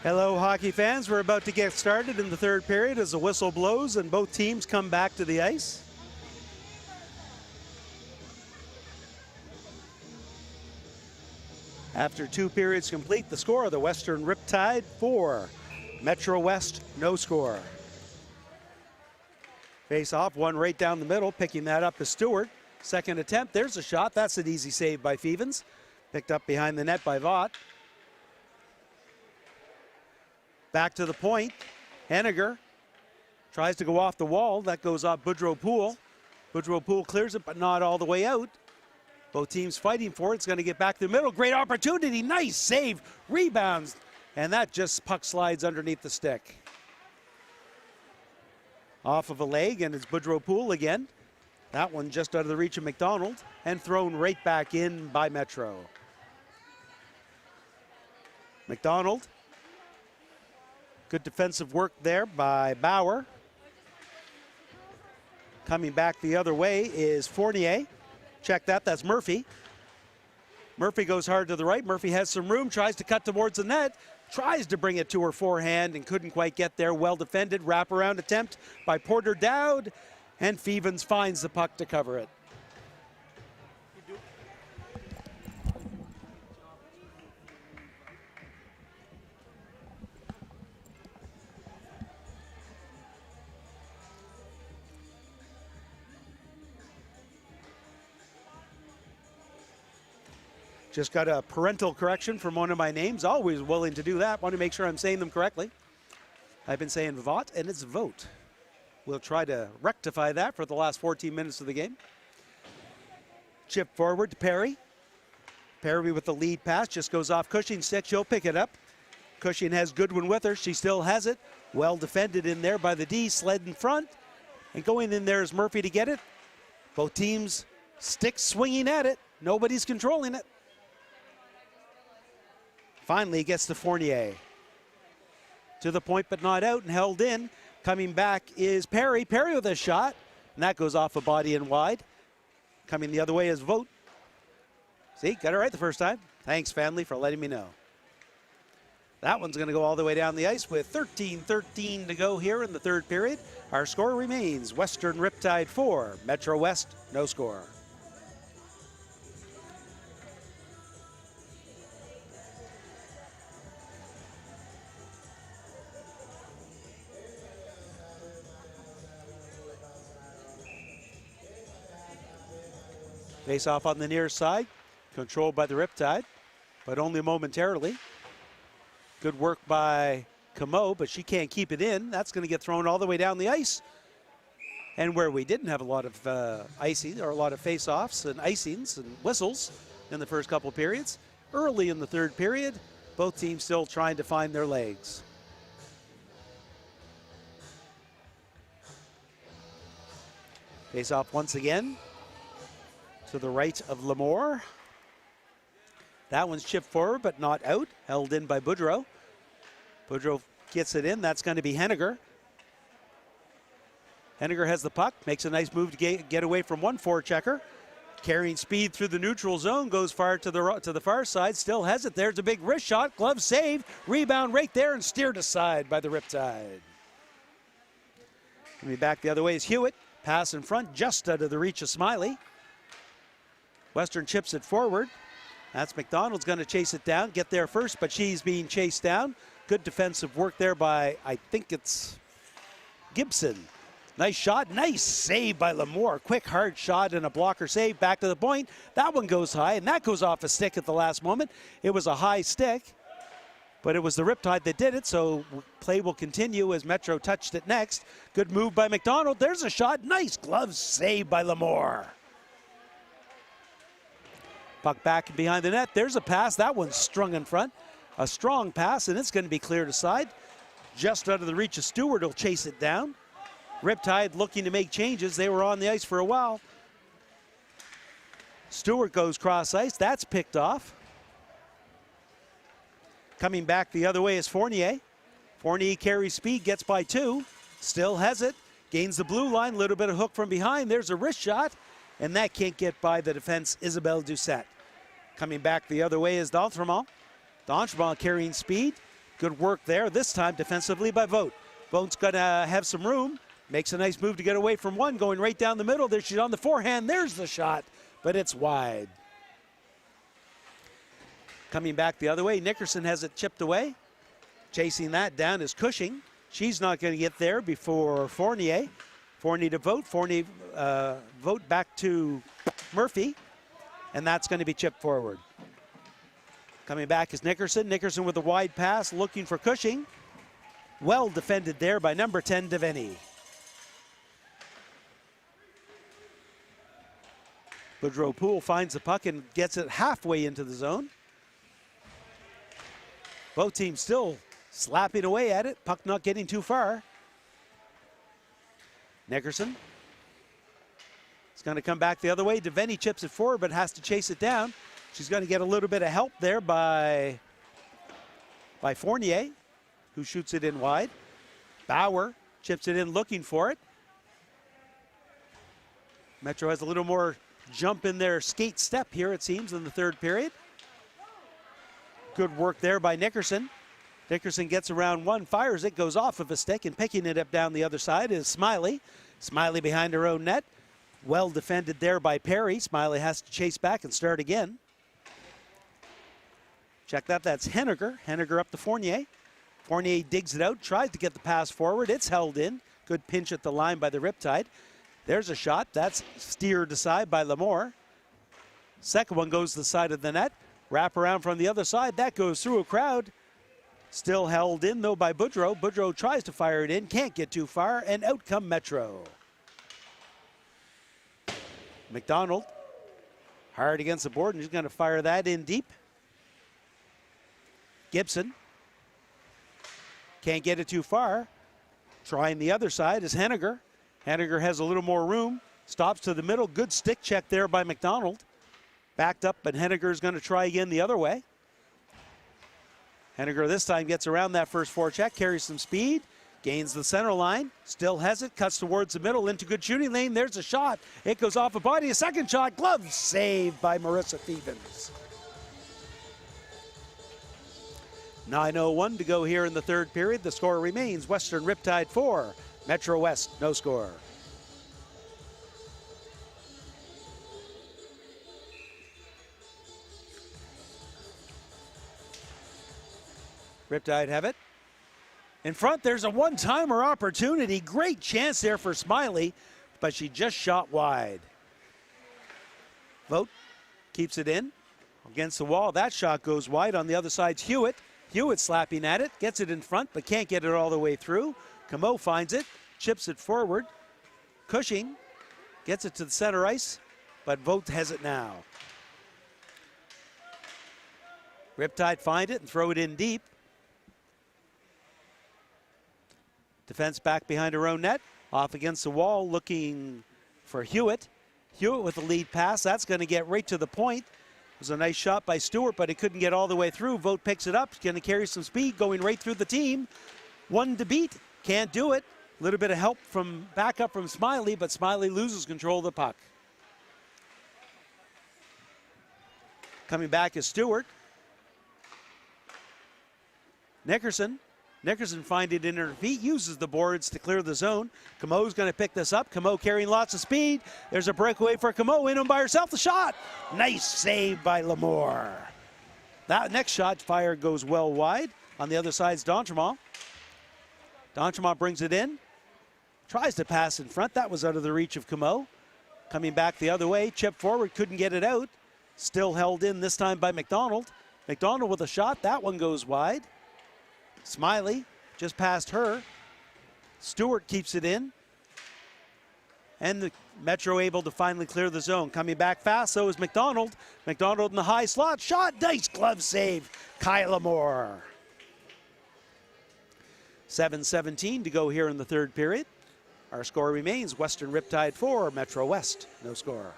Hello, hockey fans. We're about to get started in the third period as the whistle blows and both teams come back to the ice. After 2 periods complete, the score, the Western Riptide 4, Metro West no score. Face off, one right down the middle, picking that up is Stewart. Second attempt, there's a shot. That's an easy save by Fevens. Picked up behind the net by Vaught. Back to the point, Henniger tries to go off the wall. That goes off Boudreau-Poole. Boudreau-Poole clears it, but not all the way out. Both teams fighting for it. It's going to get back to the middle. Great opportunity. Nice save. Rebounds. And that just puck slides underneath the stick. Off of a leg, and it's Boudreau-Poole again. That one just out of the reach of McDonald and thrown right back in by Metro. McDonald. Good defensive work there by Bauer. Coming back the other way is Fournier. Check that, that's Murphy. Murphy goes hard to the right. Murphy has some room, tries to cut towards the net, tries to bring it to her forehand and couldn't quite get there. Well defended, wraparound attempt by Porter Dowd, and Fevens finds the puck to cover it. Just got a parental correction from one of my names. Always willing to do that. Want to make sure I'm saying them correctly. I've been saying Vaught, and it's Vote. We'll try to rectify that for the last 14 minutes of the game. Chip forward to Perry. Perry with the lead pass. Just goes off Cushing's stick. She'll pick it up. Cushing has Goodwin with her. She still has it. Well defended in there by the D. Sled in front. And going in there is Murphy to get it. Both teams stick swinging at it. Nobody's controlling it. Finally gets to Fournier. To the point but not out and held in. Coming back is Perry. Perry with a shot. And that goes off a body and wide. Coming the other way is Vote. See, got it right the first time. Thanks, family, for letting me know. That one's going to go all the way down the ice with 13:13 to go here in the third period. Our score remains Western Riptide 4, Metro West no score. Face off on the near side, controlled by the Riptide, but only momentarily. Good work by Camo, but she can't keep it in. That's going to get thrown all the way down the ice. And where we didn't have a lot of icing, or a lot of face-offs and icings and whistles in the first couple of periods, early in the third period, both teams still trying to find their legs. Face off once again. To the right of Lamore. That one's chipped forward but not out. Held in by Boudreau. Boudreau gets it in. That's going to be Henniger. Henniger has the puck. Makes a nice move to get away from one forechecker. Carrying speed through the neutral zone. Goes far to the far side. Still has it. There's a big wrist shot. Glove save. Rebound right there and steered aside by the Riptide. Coming back the other way is Hewitt. Pass in front just out of the reach of Smiley. Western chips it forward. That's McDonald's going to chase it down, get there first, but she's being chased down. Good defensive work there by, I think it's Gibson. Nice shot, nice save by Lamore. Quick, hard shot and a blocker save. Back to the point. That one goes high, and that goes off a stick at the last moment. It was a high stick, but it was the Riptide that did it, so play will continue as Metro touched it next. Good move by McDonald. There's a shot. Nice glove save by Lamore. Puck back behind the net. There's a pass. That one's strung in front. A strong pass, and it's going to be cleared aside. Just out of the reach of Stewart. He'll chase it down. Riptide looking to make changes. They were on the ice for a while. Stewart goes cross ice. That's picked off. Coming back the other way is Fournier. Fournier carries speed, gets by two. Still has it. Gains the blue line. Little bit of hook from behind. There's a wrist shot. And that can't get by the defense, Isabelle Doucette. Coming back the other way is D'Entremont. D'Entremont carrying speed. Good work there, this time defensively by Vogt. Vogt's gonna have some room. Makes a nice move to get away from one, going right down the middle. There she's on the forehand. There's the shot, but it's wide. Coming back the other way, Nickerson has it chipped away. Chasing that down is Cushing. She's not going to get there before Fournier. Fournier to Vogt. Fournier, Vogt back to Murphy, and that's going to be chipped forward. Coming back is Nickerson. Nickerson with a wide pass, looking for Cushing. Well defended there by number 10, Devaney. Boudreau Poole finds the puck and gets it halfway into the zone. Both teams still slapping away at it. Puck not getting too far. Nickerson. It's going to come back the other way. Devaney chips it forward, but has to chase it down. She's going to get a little bit of help there by Fournier, who shoots it in wide. Bauer chips it in looking for it. Metro has a little more jump in their skate step here, it seems, in the third period. Good work there by Nickerson. Nickerson gets around one, fires it, goes off of a stick, and picking it up down the other side is Smiley. Smiley behind her own net. Well defended there by Perry. Smiley has to chase back and start again. Check that, that's Henniger. Henniger up to Fournier. Fournier digs it out, tries to get the pass forward. It's held in. Good pinch at the line by the Riptide. There's a shot. That's steered aside by Lamore. Second one goes to the side of the net. Wrap around from the other side. That goes through a crowd. Still held in, though, by Boudreau. Boudreau tries to fire it in. Can't get too far. And out come Metro. McDonald. Hard against the board, and he's going to fire that in deep. Gibson. Can't get it too far. Trying the other side is Henniger. Henniger has a little more room. Stops to the middle. Good stick check there by McDonald. Backed up, but Henniger is going to try again the other way. Henniger this time gets around that first forecheck, carries some speed, gains the center line, still has it, cuts towards the middle into good shooting lane. There's a shot. It goes off a body. A second shot. Glove saved by Marissa Phoebens. 9:01 to go here in the third period. The score remains Western Riptide 4, Metro West no score. Riptide have it. In front, there's a one-timer opportunity. Great chance there for Smiley, but she just shot wide. Vogt keeps it in against the wall. That shot goes wide. On the other side's Hewitt. Hewitt slapping at it, gets it in front, but can't get it all the way through. Camo finds it, chips it forward. Cushing gets it to the center ice, but Vogt has it now. Riptide find it and throw it in deep. Defense back behind her own net. Off against the wall, looking for Hewitt. Hewitt with the lead pass. That's going to get right to the point. It was a nice shot by Stewart, but it couldn't get all the way through. Vogt picks it up. It's going to carry some speed, going right through the team. One to beat. Can't do it. A little bit of help from backup from Smiley, but Smiley loses control of the puck. Coming back is Stewart. Nickerson. Nickerson finds it in her feet, uses the boards to clear the zone. Camo's going to pick this up. Camo carrying lots of speed. There's a breakaway for Camo, in by herself. The shot. Nice save by Lamore. That next shot fire goes well wide. On the other side's D'Entremont. D'Entremont brings it in. Tries to pass in front. That was out of the reach of Camo. Coming back the other way. Chip forward. Couldn't get it out. Still held in this time by McDonald. McDonald with a shot. That one goes wide. Smiley just past her. Stewart keeps it in. And the Metro able to finally clear the zone. Coming back fast, so is McDonald. McDonald in the high slot. Shot, nice glove save. Kyla Moore. 7:17 to go here in the third period. Our score remains Western Riptide 4, Metro West, no score.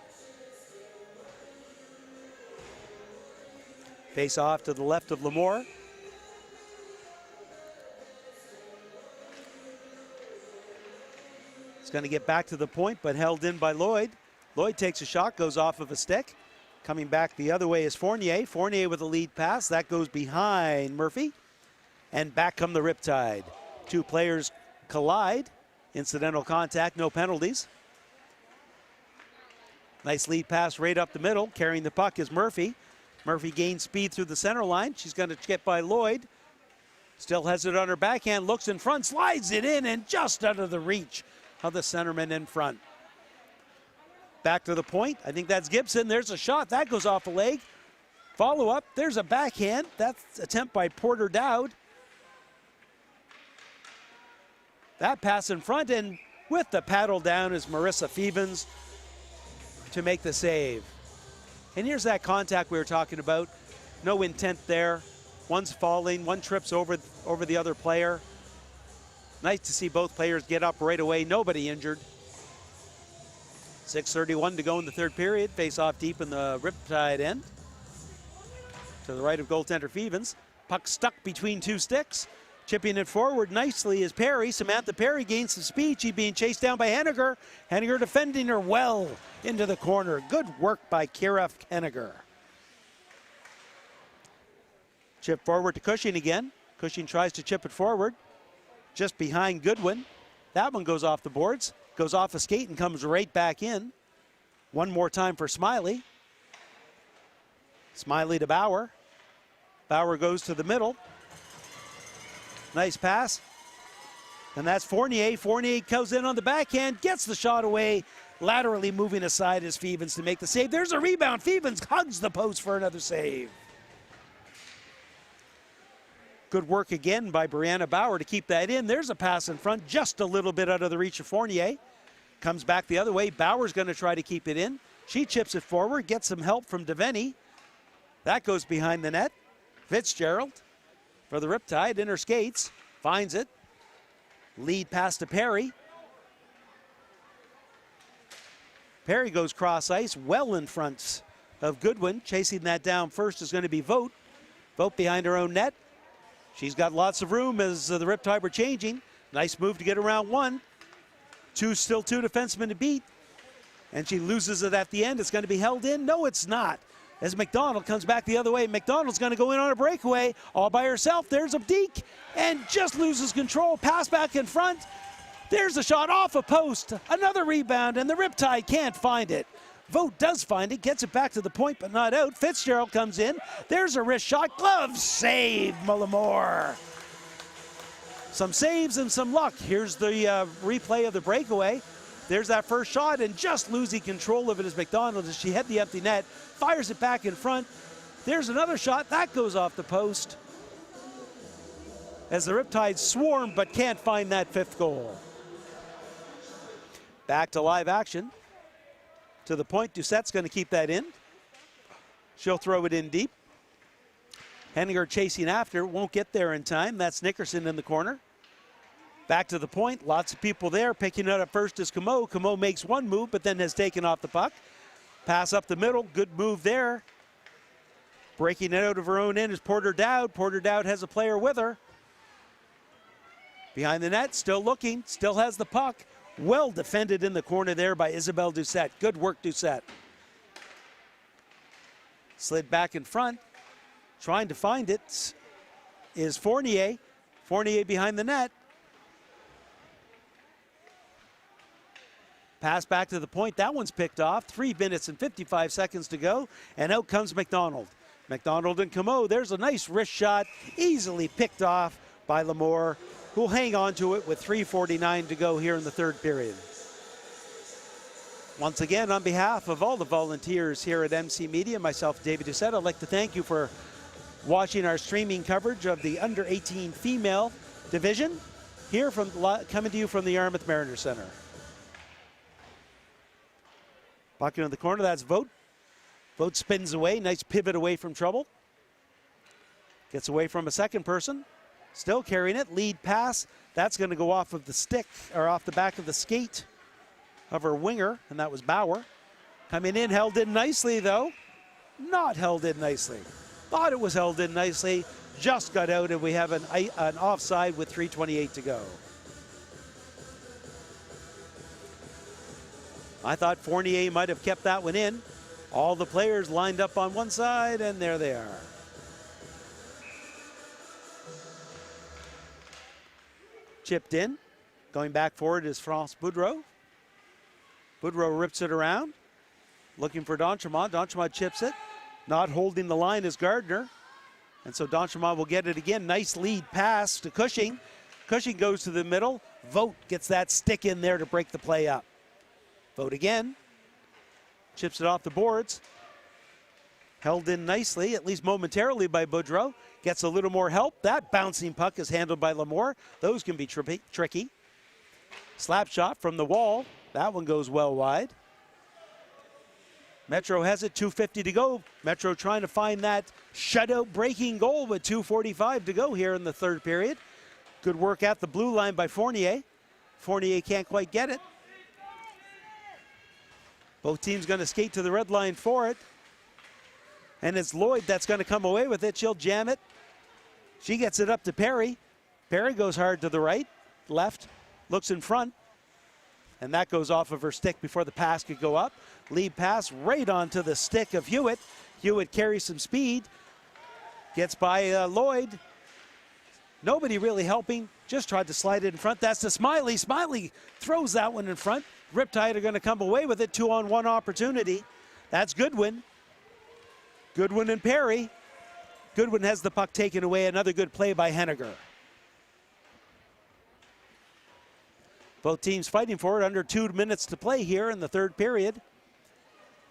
Face off to the left of Lamore. It's going to get back to the point, but held in by Lloyd. Lloyd takes a shot, goes off of a stick. Coming back the other way is Fournier. Fournier with a lead pass. That goes behind Murphy. and back come the Riptide. Two players collide. Incidental contact, no penalties. Nice lead pass right up the middle. Carrying the puck is Murphy. Murphy gains speed through the center line. She's going to get by Lloyd. Still has it on her backhand, looks in front, slides it in, and just out of the reach of the centerman in front. Back to the point. I think that's Gibson. There's a shot. That goes off a leg. Follow up. There's a backhand. That's attempt by Porter Dowd. That pass in front, and with the paddle down is Marissa Phoebens to make the save. And here's that contact we were talking about. No intent there. One's falling, one trips over the other player. Nice to see both players get up right away. Nobody injured. 6:31 to go in the third period. Face off deep in the Riptide end. To the right of goaltender Phoebens. Puck stuck between two sticks. Chipping it forward nicely is Perry. Samantha Perry gains some speed. She's being chased down by Henniger. Henniger defending her well into the corner. Good work by Kira Henniger. Chip forward to Cushing again. Cushing tries to chip it forward. Just behind Goodwin. That one goes off the boards. Goes off a skate and comes right back in. One more time for Smiley. Smiley to Bauer. Bauer goes to the middle. Nice pass. And that's Fournier. Fournier goes in on the backhand, gets the shot away. Laterally moving aside is Phoebens to make the save. There's a rebound. Phoebens hugs the post for another save. Good work again by Brianna Bauer to keep that in. There's a pass in front, just a little bit out of the reach of Fournier. Comes back the other way. Bauer's going to try to keep it in. She chips it forward, gets some help from Devaney. That goes behind the net. Fitzgerald for the Riptide in her skates. Finds it. Lead pass to Perry. Perry goes cross ice, well in front of Goodwin. Chasing that down first is going to be Vogt. Vogt behind her own net. She's got lots of room as the Riptide were changing. Nice move to get around one. Still two defensemen to beat. And she loses it at the end. It's going to be held in. No, it's not. As McDonald comes back the other way. McDonald's going to go in on a breakaway all by herself. There's a deke and just loses control. Pass back in front. There's a shot off a post. Another rebound, and the Riptide can't find it. Vogt does find it, gets it back to the point, but not out. Fitzgerald comes in. There's a wrist shot. Glove save, Mullimore. Some saves and some luck. Here's the replay of the breakaway. There's that first shot, and just losing control of it is McDonald as she hit the empty net. Fires it back in front. There's another shot. That goes off the post. As the Riptide swarm, but can't find that fifth goal. Back to live action. To the point, Doucette's going to keep that in. She'll throw it in deep. Henniger chasing after, won't get there in time. That's Nickerson in the corner. Back to the point, lots of people there. Picking it up first is Camo. Camo makes one move, but then has taken off the puck. Pass up the middle, good move there. Breaking it out of her own end is Porter Dowd. Porter Dowd has a player with her. Behind the net, still looking, still has the puck. Well defended in the corner there by Isabelle Doucette. Good work, Doucette. Slid back in front. Trying to find it is Fournier. Fournier behind the net. Pass back to the point. That one's picked off. 3 minutes and 55 seconds to go. And out comes McDonald. McDonald and Camo. There's a nice wrist shot. Easily picked off by Lamour, who'll hang on to it with 3:49 to go here in the third period. Once again, on behalf of all the volunteers here at MC Media, myself, David Doucette, I'd like to thank you for watching our streaming coverage of the under-18 female division here coming to you from the Yarmouth Mariner Center. Puck in the corner, that's Vogt. Vogt spins away, nice pivot away from trouble. Gets away from a second person. Still carrying it, lead pass. That's going to go off of the stick, or off the back of the skate of her winger, and that was Bauer. Coming in, held in nicely though. Not held in nicely. Thought it was held in nicely, just got out, and we have an offside with 3:28 to go. I thought Fournier might have kept that one in. All the players lined up on one side, and there they are. Chipped in. Going back forward is France Boudreau. Boudreau rips it around. Looking for D'Entremont. D'Entremont chips it. Not holding the line is Gardner. And so D'Entremont will get it again. Nice lead pass to Cushing. Cushing goes to the middle. Vogt gets that stick in there to break the play up. Vogt again. Chips it off the boards. Held in nicely, at least momentarily, by Boudreau. Gets a little more help. That bouncing puck is handled by Lamore. Those can be tricky. Slap shot from the wall. That one goes well wide. Metro has it, 2:50 to go. Metro trying to find that shutout breaking goal with 2:45 to go here in the third period. Good work at the blue line by Fournier. Fournier can't quite get it. Both teams going to skate to the red line for it. And it's Lloyd that's going to come away with it. She'll jam it. She gets it up to Perry. Perry goes hard to the right, left, looks in front. And that goes off of her stick before the pass could go up. Lead pass right onto the stick of Hewitt. Hewitt carries some speed. Gets by Lloyd. Nobody really helping. Just tried to slide it in front. That's to Smiley. Smiley throws that one in front. Riptide are going to come away with it. 2-on-1 opportunity. That's Goodwin. Goodwin and Perry. Goodwin has the puck taken away. Another good play by Henniger. Both teams fighting for it. Under 2 minutes to play here in the third period.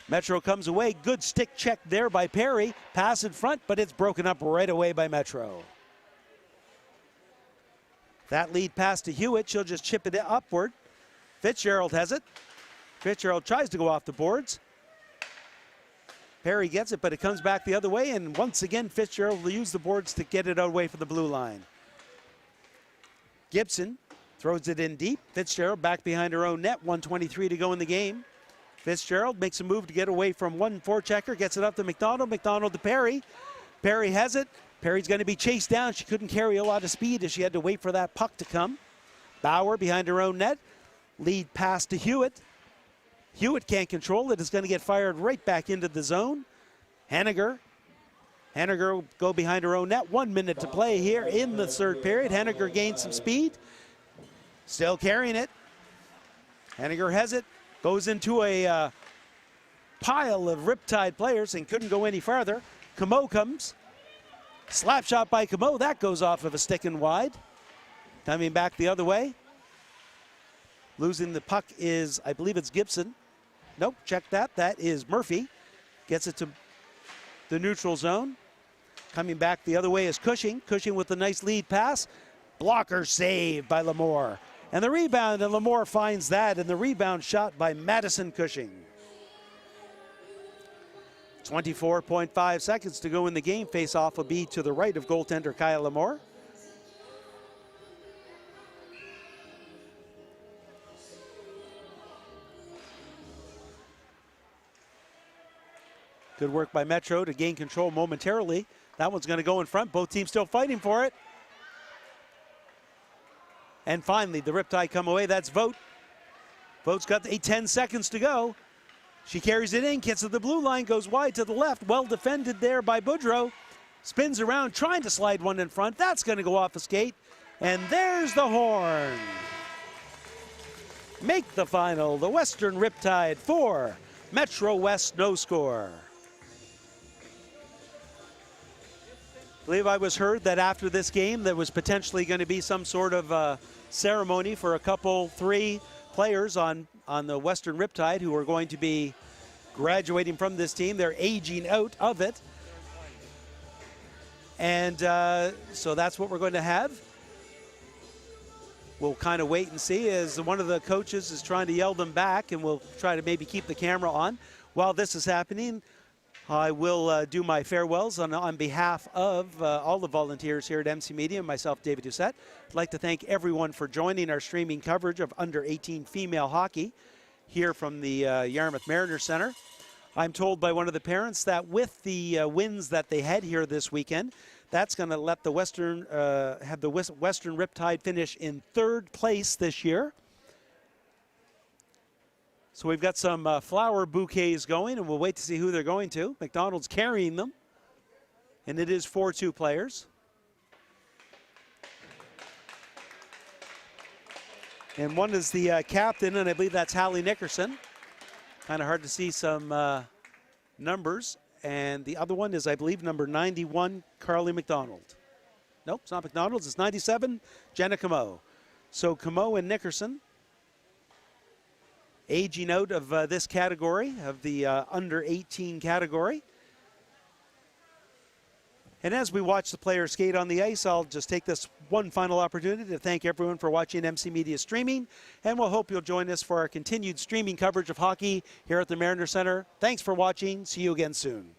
Metro comes away. Good stick check there by Perry. Pass in front, but it's broken up right away by Metro. That lead pass to Hewitt. She'll just chip it upward. Fitzgerald has it. Fitzgerald tries to go off the boards. Perry gets it, but it comes back the other way, and once again, Fitzgerald will use the boards to get it away from the blue line. Gibson throws it in deep. Fitzgerald back behind her own net. 1:23 to go in the game. Fitzgerald makes a move to get away from one forechecker, gets it up to McDonald. McDonald to Perry. Perry has it. Perry's going to be chased down. She couldn't carry a lot of speed as she had to wait for that puck to come. Bauer behind her own net. Lead pass to Hewitt. Hewitt can't control it. It's going to get fired right back into the zone. Henniger. Henniger will go behind her own net. 1 minute to play here in the third period. Henniger gains some speed. Still carrying it. Henniger has it. Goes into a pile of Riptide players and couldn't go any farther. Camo comes. Slap shot by Camo. That goes off of a stick and wide. Coming back the other way. Losing the puck is, I believe it's Gibson. Nope, check that. That is Murphy. Gets it to the neutral zone. Coming back the other way is Cushing. Cushing with a nice lead pass. Blocker save by Lamore. And the rebound, and Lamore finds that, and the rebound shot by Madison Cushing. 24.5 seconds to go in the game. Face-off will be to the right of goaltender Kyle Lamore. Good work by Metro to gain control momentarily. That one's going to go in front. Both teams still fighting for it. And finally, the Riptide come away. That's Vogt. Vogt's got 10 seconds to go. She carries it in, gets to the blue line, goes wide to the left. Well defended there by Boudreau. Spins around, trying to slide one in front. That's going to go off a skate. And there's the horn. Make the final. The Western Riptide 4, Metro West no score. I believe I was heard that after this game there was potentially going to be some sort of ceremony for a couple, 3 players on the Western Riptide who are going to be graduating from this team. They're aging out of it. And so that's what we're going to have. We'll kind of wait and see as one of the coaches is trying to yell them back, and we'll try to maybe keep the camera on. While this is happening, I will do my farewells on behalf of all the volunteers here at MC Media and myself, David Doucette. I'd like to thank everyone for joining our streaming coverage of under-18 female hockey here from the Yarmouth Mariners Center. I'm told by one of the parents that with the wins that they had here this weekend, that's going to let the Western Western Riptide finish in 3rd place this year. So we've got some flower bouquets going, and we'll wait to see who they're going to. McDonald's carrying them, and it is 4-2 players. And one is the captain, and I believe that's Hallie Nickerson. Kind of hard to see some numbers. And the other one is, I believe, number 91, Carly McDonald. Nope, it's not McDonald's, it's 97, Jenna Camo. So Camo and Nickerson aging out of this category, of the under 18 category. And as we watch the players skate on the ice, I'll just take this one final opportunity to thank everyone for watching MC Media Streaming, and we'll hope you'll join us for our continued streaming coverage of hockey here at the Mariner Center. Thanks for watching. See you again soon.